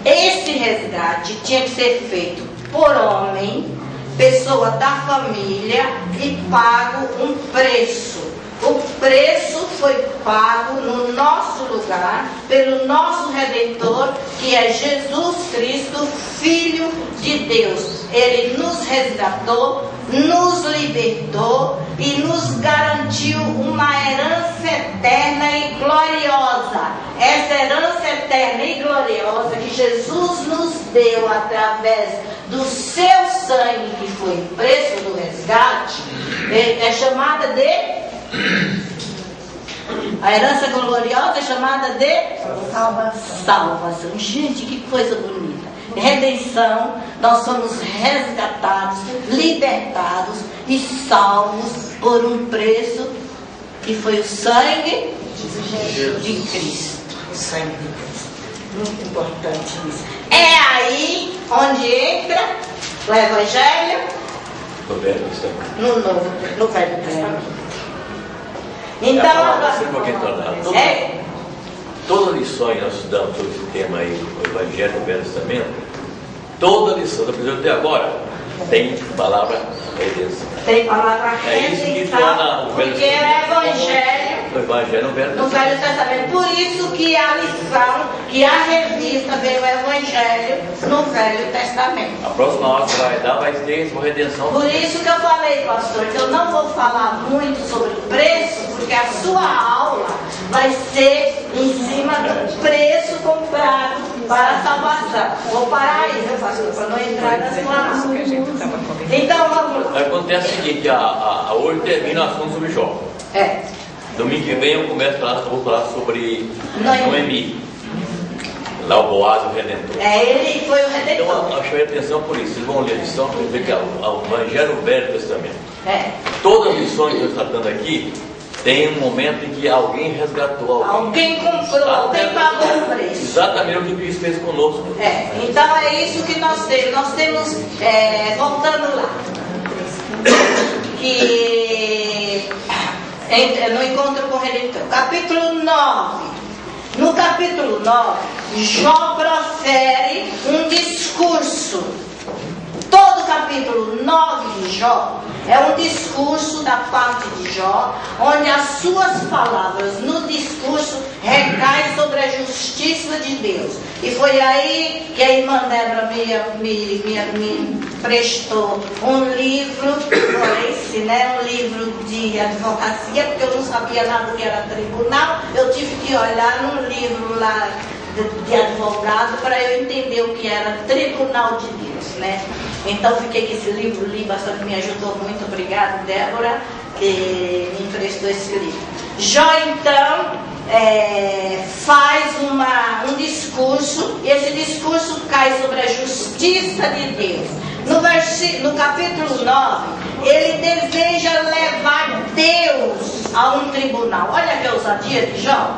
Esse resgate tinha que ser feito por homem, pessoa da família, e pago um preço. O preço foi pago no nosso lugar pelo nosso Redentor, que é Jesus Cristo, Filho de Deus. Ele nos resgatou, nos libertou e nos garantiu uma herança eterna e gloriosa. Essa herança eterna e gloriosa que Jesus nos deu através do seu sangue, que foi o preço do resgate, é chamada de... A herança gloriosa é chamada de salvação. Gente, que coisa bonita. Redenção, nós somos resgatados, libertados e salvos por um preço que foi o sangue de Cristo, o sangue de Cristo. Muito importante isso. É aí onde entra o Evangelho No Velho Testamento. no Velho Testamento. Então, agora, toda lição que nós estudamos sobre esse tema aí, o Evangelho no Velho Testamento, toda lição, da prisão até agora, tem palavra redenção. Tem palavra redenção, porque é o Evangelho no Velho Testamento. Por isso que a lição, que a revista veio o Evangelho no Velho Testamento. A próxima aula que vai dar vai ter uma redenção. Por isso que eu falei, pastor, que eu não vou falar muito sobre o preço, porque a sua aula vai ser em cima do preço comprado para a salvação. Vou parar aí, meu pastor, para não entrar na sua aula. Então vamos lá. Acontece o seguinte, hoje termina o assunto sobre Jó. Domingo que vem eu vou falar sobre Noemi. Lá o Boaz, o Redentor. Ele foi o Redentor. Então eu chamei a atenção por isso. Vocês vão ler a lição para ver que o Evangelho no Velho Testamento. Todas as lições que eu estou tratando aqui, tem um momento em que alguém resgatou alguém. Alguém comprou, alguém pagou o preço. Exatamente o que Cristo fez conosco. Então é isso que nós temos. Nós temos, voltando lá, que no encontro com o Redentor, capítulo 9. No capítulo 9, Jó profere um discurso. Todo o capítulo 9 de Jó é um discurso da parte de Jó, onde as suas palavras no discurso recaem sobre a justiça de Deus. E foi aí que a irmã Débora me prestou um livro forense, né? Um livro de advocacia, porque eu não sabia nada do que era tribunal. Eu tive que olhar num livro lá de advogado para eu entender o que era tribunal de Deus, né? Então fiquei com esse livro, li bastante, me ajudou muito. Obrigada, Débora, que me emprestou esse livro. Jó então faz um discurso, e esse discurso cai sobre a justiça de Deus. No capítulo 9, ele deseja levar Deus a um tribunal. Olha que ousadia de Jó.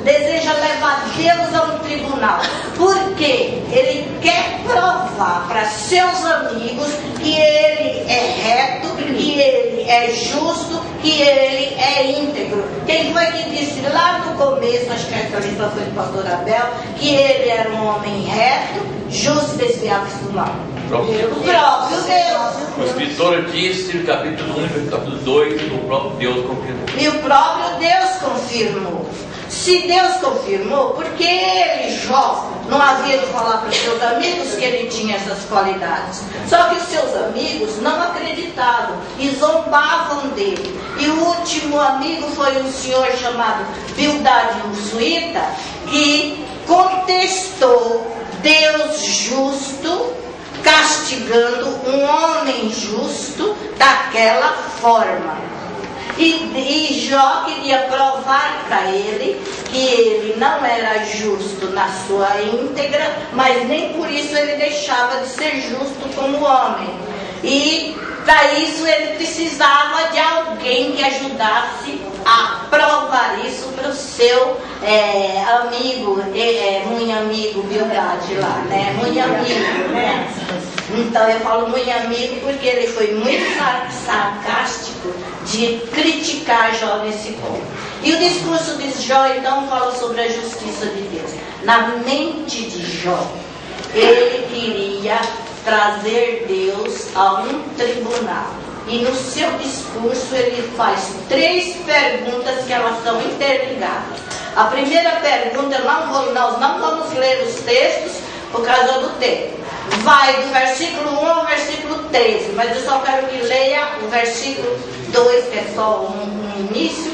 Deseja levar Deus a um tribunal, porque ele quer provar para seus amigos que ele é reto, que ele é justo, que ele é íntegro. Quem foi que disse lá no começo, acho que essa lição foi do pastor Abel, que ele era um homem reto, justo e desviado do mal? O próprio Deus. O escritor disse no capítulo 1 e no capítulo 2, o próprio Deus confirmou. E o próprio Deus confirmou. Se Deus confirmou, porque ele, Jó, não havia de falar para os seus amigos que ele tinha essas qualidades. Só que os seus amigos não acreditavam e zombavam dele. E o último amigo foi um senhor chamado Bildade o Suíta, que contestou Deus justo, castigando um homem justo daquela forma. E Jó queria provar para ele que ele não era justo na sua íntegra, mas nem por isso ele deixava de ser justo como homem. E para isso ele precisava de alguém que ajudasse a provar isso para o seu amigo, muito amigo Bildade lá, né? Muito amigo, né? Então eu falo muito amigo porque ele foi muito sarcástico de criticar Jó nesse ponto. E o discurso de Jó então fala sobre a justiça de Deus. Na mente de Jó, ele queria trazer Deus a um tribunal. E no seu discurso ele faz 3 perguntas que elas são interligadas. A primeira pergunta, nós não vamos ler os textos por causa do tempo. Vai do versículo 1 ao versículo 13, mas eu só quero que leia o versículo 2, que é só um início,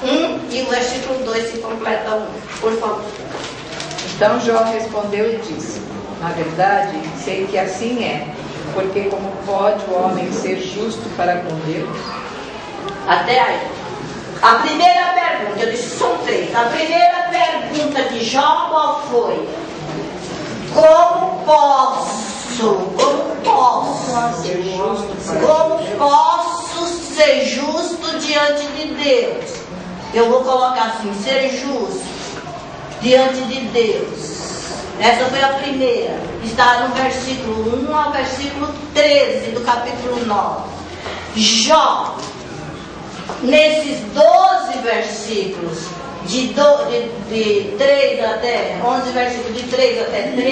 1, e o versículo 2 se completa 1. Por favor. Então Jó respondeu e disse: na verdade, sei que assim é, porque como pode o homem ser justo para com Deus? Até aí. A primeira pergunta, eu disse são 3. A primeira pergunta de Jó qual foi? Como posso ser justo diante de Deus? eu vou colocar assim, ser justo diante de Deus. Essa foi a primeira, está no versículo 1 ao versículo 13 do capítulo 9. Jó, nesses 12 versículos, de 3 até 11 versículos, de 3 até 13,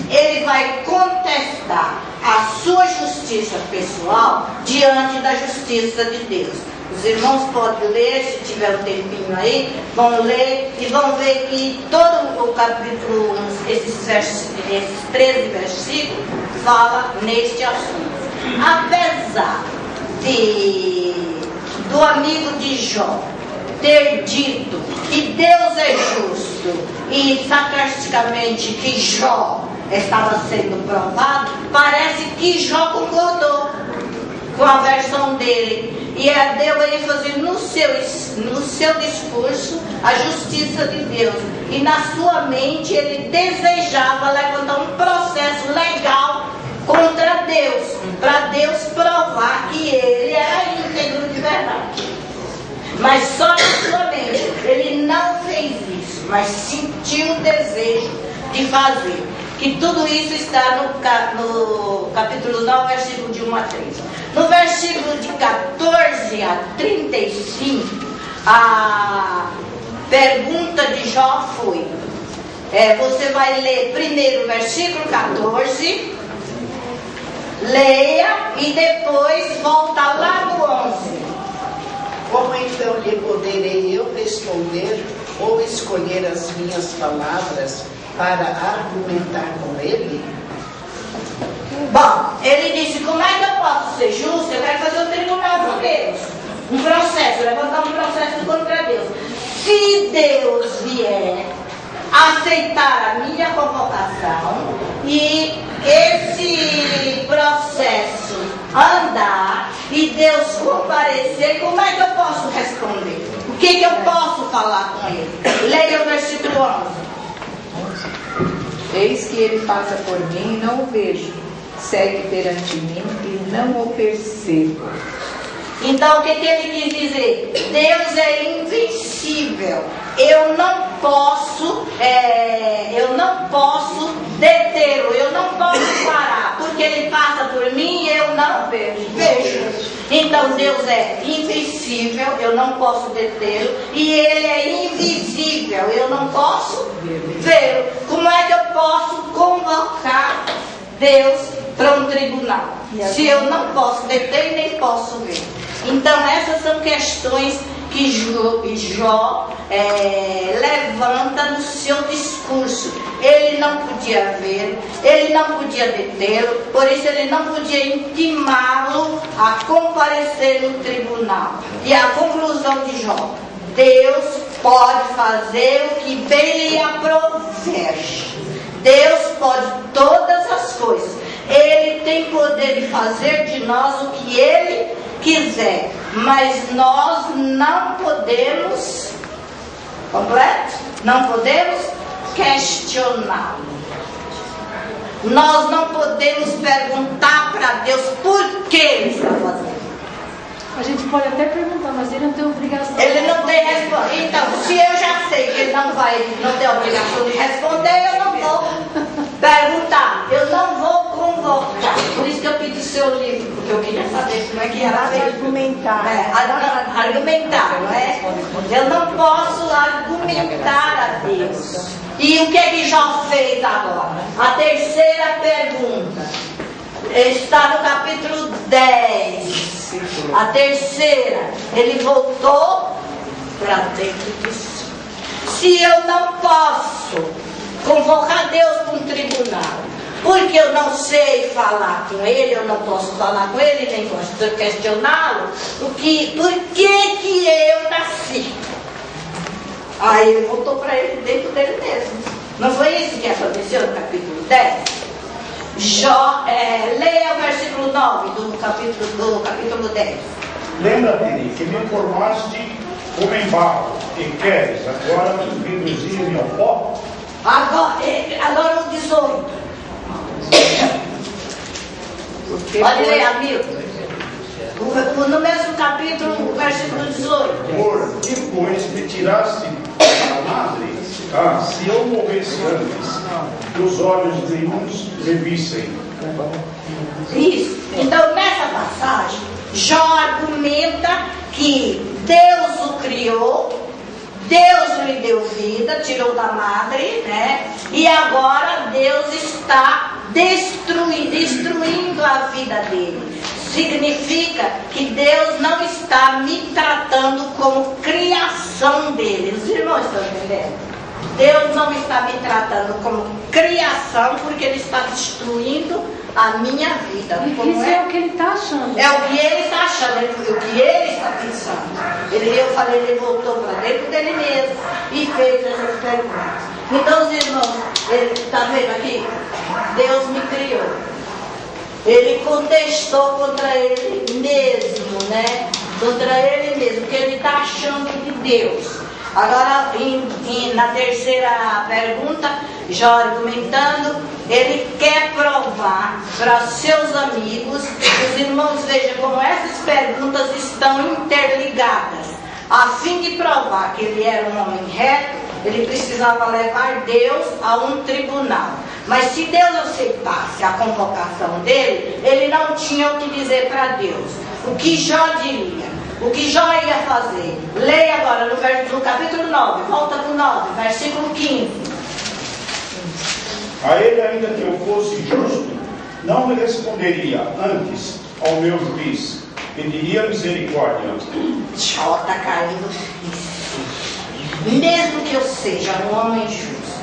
ele vai contestar a sua justiça pessoal diante da justiça de Deus. Os irmãos podem ler, se tiver um tempinho aí, vão ler e vão ver que todo o capítulo, esses 13 versículos, fala neste assunto. Apesar do amigo de Jó ter dito que Deus é justo e sarcasticamente que Jó estava sendo provado, parece que Jó concordou com a versão dele e deu ênfase no seu discurso a justiça de Deus, e na sua mente ele desejava levantar um processo legal contra Deus, para Deus provar que ele era íntegro de verdade. Mas só na sua mente ele não fez isso, mas sentiu o desejo de fazer. Que tudo isso está no capítulo 9, versículo de 1 a 3. No versículo de 14 a 35, a pergunta de Jó foi, você vai ler primeiro o versículo 14, leia e depois volta lá no 11. Como então lhe poderei eu responder ou escolher as minhas palavras para argumentar com ele? Bom, ele disse, como é que eu posso ser justo? Eu quero fazer um tribunal com Deus. Um processo, levantar um processo contra Deus. Se Deus vier aceitar a minha convocação e esse processo andar e Deus comparecer, como é que eu posso responder? O que eu posso falar com ele? Leia o versículo 11. Eis que ele passa por mim e não o vejo, segue perante mim e não o percebo. Então o que ele quis dizer? Deus é invencível. Eu não posso detê-lo, eu não posso parar, porque ele passa por mim e eu não vejo. Então Deus é invencível, eu não posso detê-lo, e ele é invisível, eu não posso vê-lo. Como é que eu posso convocar Deus para um tribunal, se eu não posso deter nem posso ver? Então essas são questões que Jó levanta no seu discurso. Ele não podia ver, ele não podia detê-lo, por isso ele não podia intimá-lo a comparecer no tribunal. E a conclusão de Jó: Deus pode fazer o que bem lhe aprouver. Deus pode todas as coisas. Ele tem poder de fazer de nós o que ele quiser, mas nós não podemos, completo? Não podemos questioná-lo. Nós não podemos perguntar para Deus por que ele está fazendo. A gente pode até perguntar, mas ele não tem obrigação. Ele não tem resposta. Então, se eu já sei que ele não tem obrigação de responder, eu não vou perguntar, eu não vou convocar. Por isso que eu pedi seu livro, porque eu queria saber como é que era argumentar. Argumentar, não é? Eu não posso argumentar a Deus. E o que Jó fez agora? A terceira pergunta está no capítulo 10. A terceira, ele voltou para dentro de si. Se eu não posso convocar Deus para um tribunal, porque eu não sei falar com ele, eu não posso falar com ele, nem posso questioná-lo, por que eu nasci? Aí ele voltou para ele dentro dele mesmo. Não foi isso que aconteceu no capítulo 10? Jó, leia o versículo 9 do capítulo 10. Lembra-te que me formaste como em barro, e queres agora reduzir-me ao pó? Agora o 18. Pode ler, amigo. No mesmo capítulo, o versículo 18. Por que, pois, tiraste a madre, se eu morresse antes, que os olhos de nenhum me vissem. Isso. Então, nessa passagem, Jó argumenta que Deus o criou, Deus lhe deu vida, tirou da madre, né? E agora Deus está destruindo a vida dele. Significa que Deus não está me tratando como criação dele. Os irmãos estão entendendo? Deus não está me tratando como criação, porque Ele está destruindo a minha vida. Isso é o que ele está achando. É o que ele está achando, o que ele está pensando. Eu falei, ele voltou para dentro dele mesmo e fez essas perguntas. Então, os irmãos, ele está vendo aqui? Deus me criou. Ele contestou contra ele mesmo, né? Contra ele mesmo, porque ele está achando de Deus. Agora, na terceira pergunta, Jó argumentando, ele quer provar para seus amigos. Os irmãos, vejam como essas perguntas estão interligadas. A fim de provar que ele era um homem reto, ele precisava levar Deus a um tribunal. Mas se Deus aceitasse a convocação dele, ele não tinha o que dizer para Deus. O que Jó diria? O que Jó ia fazer? Leia agora no capítulo 9, volta para o 9, versículo 15. A ele, ainda que eu fosse justo, não me responderia antes ao meu juiz, pediria misericórdia. Jó está caindo. Mesmo que eu seja um homem justo,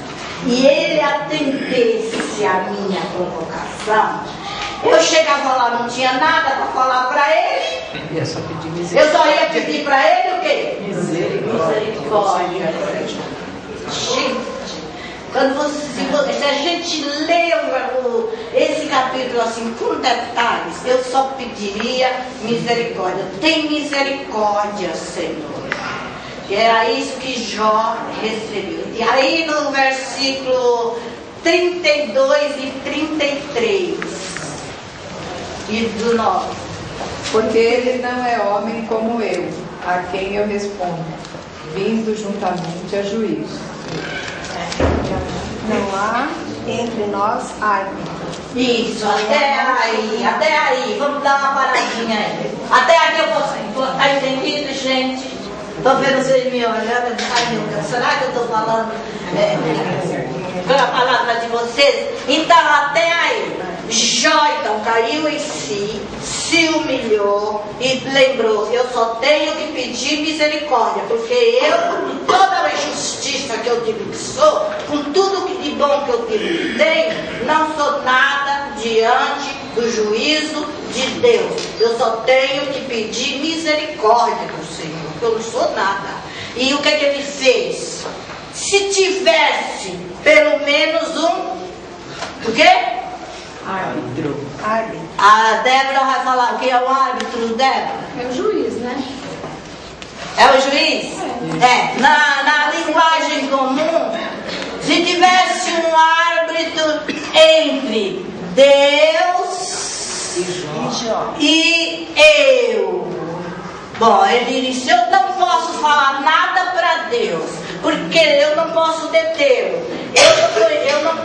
e ele atendesse a minha convocação, eu chegava lá, não tinha nada para falar para ele. Eu só ia pedir para ele o quê? Misericórdia. Gente, se a gente lê esse capítulo assim com detalhes, eu só pediria misericórdia. Tem misericórdia, Senhor. E era isso que Jó recebeu. E aí no versículo 32 e 33 e do 9. Porque ele não é homem como eu, a quem eu respondo, vindo juntamente a juízo. Não há entre nós árbitro. Isso, até aí, vamos dar uma paradinha aí. Até aqui eu posso estar entendido, gente? Estou vendo vocês me olhando, ai meu Deus, será que eu estou falando pela palavra de vocês? Então, até aí, Jó então caiu em si, se humilhou e lembrou, eu só tenho que pedir misericórdia, porque eu, com toda a justiça que eu digo que sou, com tudo que de bom que eu digo que tenho, não sou nada diante do juízo de Deus. Eu só tenho que pedir misericórdia do Senhor, porque eu não sou nada. E o que é que ele fez? Se tivesse pelo menos o quê? Árbitro. A Débora vai falar o que é o árbitro, Débora? É o juiz, né? É o juiz? É. Na linguagem comum, se tivesse um árbitro entre Deus e eu. Bom, ele disse, eu não posso falar nada para Deus, porque eu não posso detê-lo.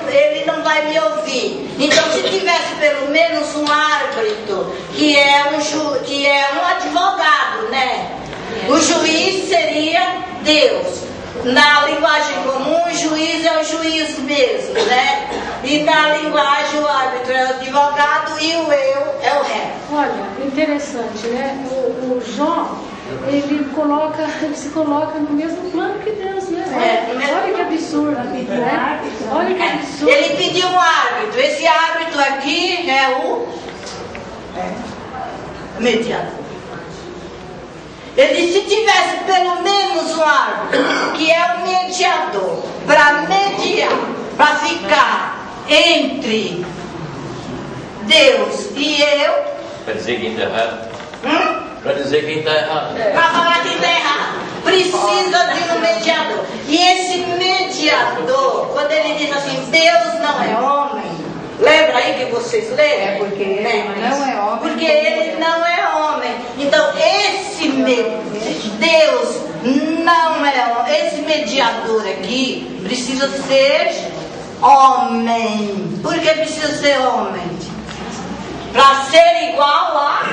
Ele não vai me ouvir. Então, se tivesse pelo menos um árbitro, que é um advogado, né? O juiz seria Deus. Na linguagem comum, o juiz é o juiz mesmo, né? E na linguagem, o árbitro é o advogado e o eu é o réu. Olha, interessante, né? O Jó, ele se coloca no mesmo plano que Deus, né? Olha que absurdo, né? Olha que absurdo. Ele pediu um árbitro. Esse árbitro aqui é o mediador. Ele disse, se tivesse pelo menos um árbitro, que é o mediador, para mediar, para ficar entre Deus e eu. Para dizer quem está errado. Para dizer quem está errado. Para falar quem está errado. Precisa de um mediador. E esse mediador, quando ele diz assim, Deus não é homem, lembra aí que vocês leram? É porque ele não é homem. Porque ele não é homem. Então, esse Deus não é homem. mediador aqui precisa ser homem. Por que precisa ser homem? Para ser igual a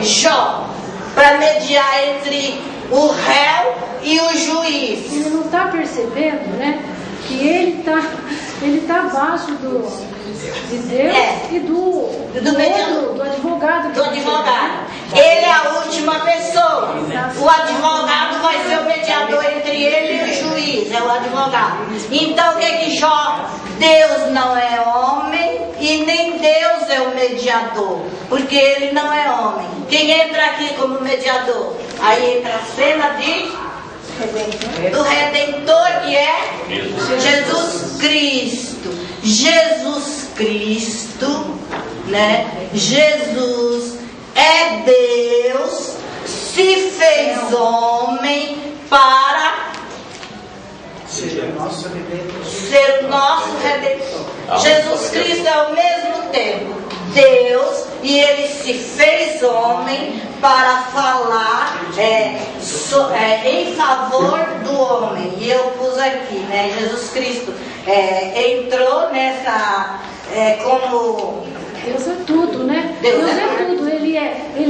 Jó. Para mediar entre o réu e o juiz. Ele não está percebendo, né? Que ele tá abaixo de Deus e do advogado. Do advogado. Ele é a última pessoa. O advogado vai ser o mediador entre ele e o juiz. É o advogado. Então o que é que Jó? Deus não é homem e nem Deus é o mediador. Porque ele não é homem. Quem entra aqui como mediador? Aí entra a cena do Redentor, que é Jesus Cristo. Jesus Cristo, né? Jesus é Deus, se fez homem para ser o nosso Redentor. Jesus Cristo é ao mesmo tempo Deus e ele se fez homem para falar em favor do homem. E eu pus aqui, né? Jesus Cristo entrou nessa como Deus é tudo, né? Deus é tudo. Ele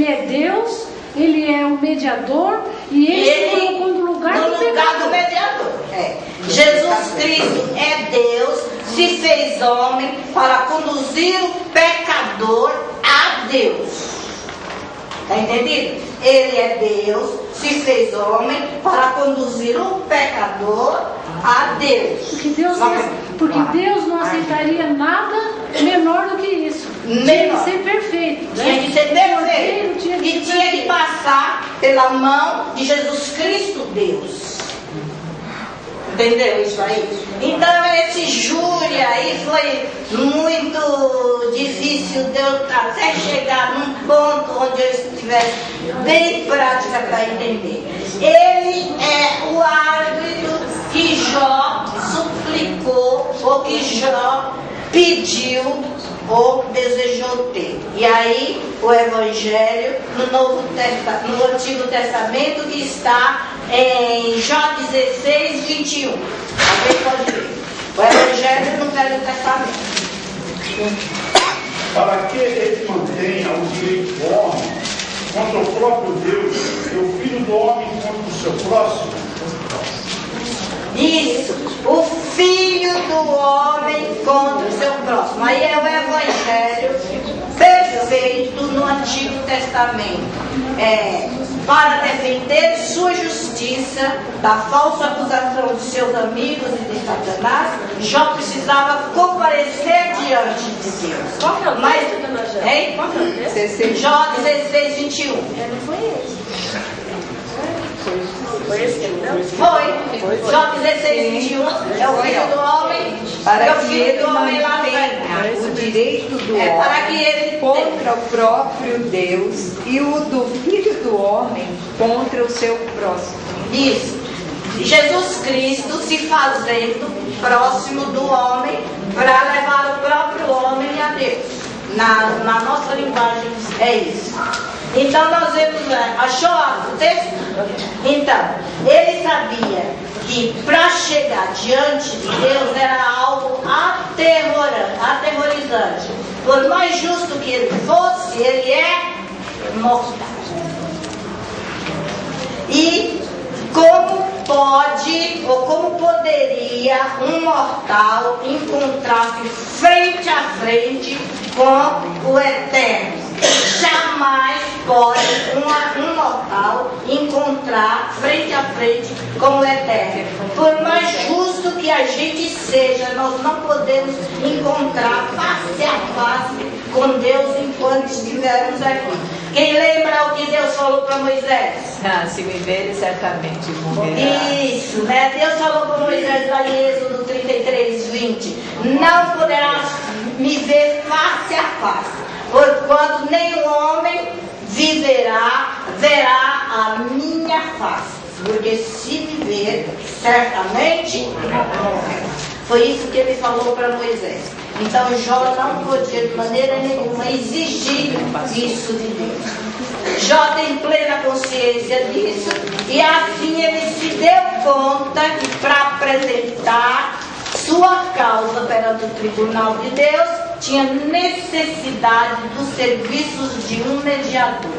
é Deus, ele é o mediador e ele colocou no lugar do mediador. Jesus Cristo é Deus, se fez homem para conduzir o pecador a Deus. Está entendido? Ele é Deus, se fez homem para conduzir o pecador a Deus. Porque Deus não aceitaria nada menor do que isso. Tinha que ser perfeito. Né? Tinha que ser perfeito. E tinha que passar pela mão de Jesus Cristo, Deus. Entendeu isso aí? Então esse júri aí foi muito difícil de eu até chegar num ponto onde eu estivesse bem prática para entender. Ele é o árbitro que Jó suplicou, ou que Jó pediu ou desejou ter. E aí o Evangelho no Antigo Testamento, que está em Jó 16, 21. Alguém pode ver. O Evangelho no Velho Testamento. Para que ele mantenha o direito do homem contra o próprio Deus e o filho do homem contra o seu próximo? Isso, o filho do homem contra o seu próximo. Aí é o Evangelho perfeito no Antigo Testamento. Para defender sua justiça da falsa acusação de seus amigos e de Satanás, Jó precisava comparecer diante de Deus. Qual que é o texto, dona Jó? Hein? Qual que é o texto? Jó 16, 21. Não foi esse. Foi esse que ele deu? Foi. Jó 16, 21. É o filho do homem. Para que ele mantenha o direito do homem contra o próprio Deus e o do filho do homem contra o seu próximo. Isso. Jesus Cristo se fazendo próximo do homem para levar o próprio homem a Deus. Na nossa linguagem é isso. Então nós vemos, achou o texto? Então, ele sabia que para chegar diante de Deus era algo aterrorizante. Por mais justo que ele fosse, ele é mortal. E como pode, ou como poderia um mortal encontrar-se frente a frente com o Eterno? Jamais pode um mortal encontrar frente a frente com o Eterno. Por mais justo que a gente seja, nós não podemos encontrar face a face com Deus enquanto estivermos aqui. Quem lembra o que Deus falou para Moisés? Se me verem, certamente morrerá. Isso, né? Deus falou para Moisés lá em Êxodo 33, 20. Não poderás me ver face a face, porquanto nenhum homem verá a minha face. Porque se me ver, certamente morrerá. Foi isso que ele falou para Moisés. Então Jó não podia de maneira nenhuma exigir isso de Deus. Jó tem plena consciência disso e assim ele se deu conta que para apresentar sua causa perante o tribunal de Deus tinha necessidade dos serviços de um mediador.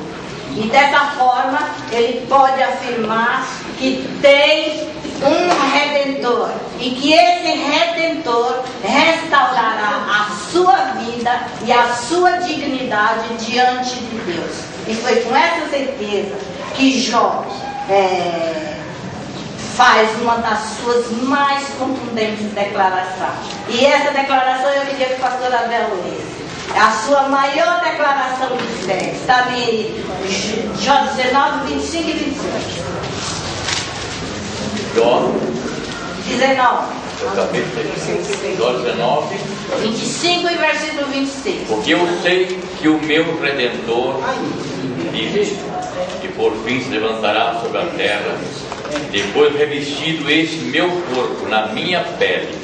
E dessa forma ele pode afirmar que tem um Redentor e que esse Redentor restaurará a sua vida e a sua dignidade diante de Deus. E foi com essa certeza que Jó faz uma das suas mais contundentes declarações. E essa declaração eu queria que o pastor Abel lesse. A sua maior declaração de fé está em Jó 19, 25 e 26. Jó 19. Jó 19. 25 e versículo 26. Porque eu sei que o meu Redentor vive, e por fim se levantará sobre a terra, depois revestido este meu corpo na minha pele,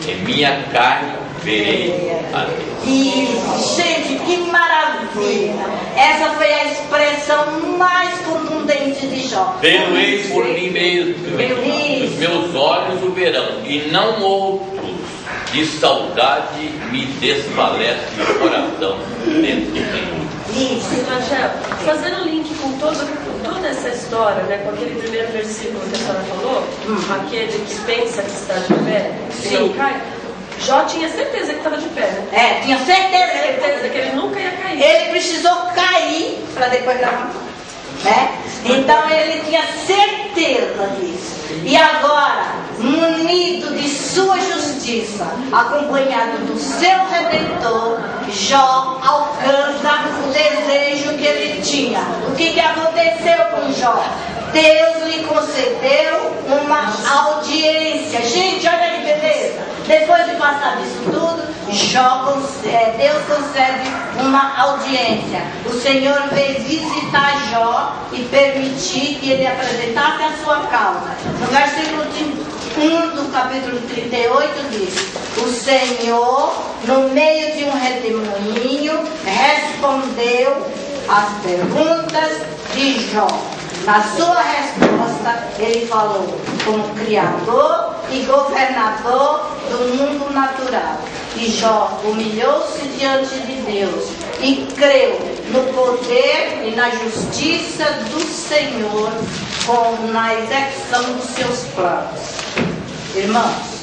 em minha carne verei a Deus. Isso, gente, que maravilha! Essa foi a expressão mais contundente de Jó. Vê-lo-ei por mim mesmo, os meus olhos o verão, e não outros. De saudade me desfalece o coração dentro de mim. Isso, Evangelho, fazendo link com toda essa história, né, com aquele primeiro versículo que a senhora falou, aquele que pensa que está de pé e não cai, Jó tinha certeza que estava de pé, né? Tinha certeza. Certeza que ele nunca ia cair. Ele precisou cair para depois levantar, né? Então ele tinha certeza disso. E agora, munido de sua justiça, acompanhado do seu Redentor, Jó alcança o desejo que ele tinha. O que aconteceu com Jó? Deus lhe concedeu uma audiência. Gente, olha que beleza. Depois de passar disso tudo, Deus concede uma audiência. O Senhor veio visitar Jó e permitir que ele apresentasse a sua causa. No versículo 1 do capítulo 38 diz: o Senhor, no meio de um redemoinho, respondeu às perguntas de Jó. Na sua resposta, ele falou como criador e governador do mundo natural. E Jó humilhou-se diante de Deus e creu no poder e na justiça do Senhor na execução dos seus planos. Irmãos,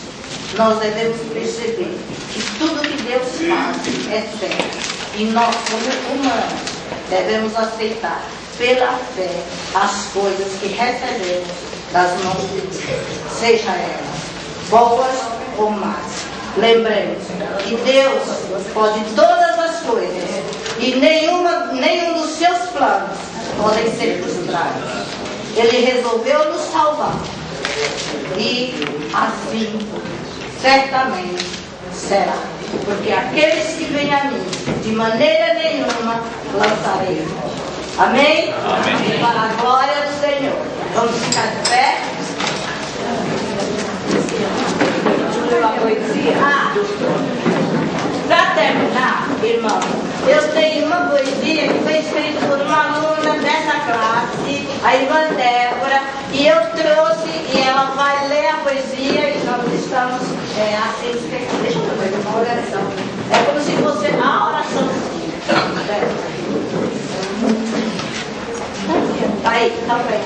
nós devemos perceber que tudo que Deus faz é certo. E nós, como humanos, devemos aceitar pela fé as coisas que recebemos das mãos de Deus, seja elas boas ou más. Lembremos que Deus pode todas as coisas e nenhum dos seus planos podem ser frustrados. Ele resolveu nos salvar e assim certamente será. Porque aqueles que vêm a mim, de maneira nenhuma lançarei. Amém? Amém. Para a glória do Senhor. Vamos ficar de pé? Uma poesia? Para terminar, irmão, eu tenho uma poesia que foi escrita por uma aluna dessa classe, a irmã Débora, e eu trouxe, e ela vai ler a poesia e nós estamos assim, deixa eu ver uma oração. É como se fosse a oração do dia. Tá aí, tá bem.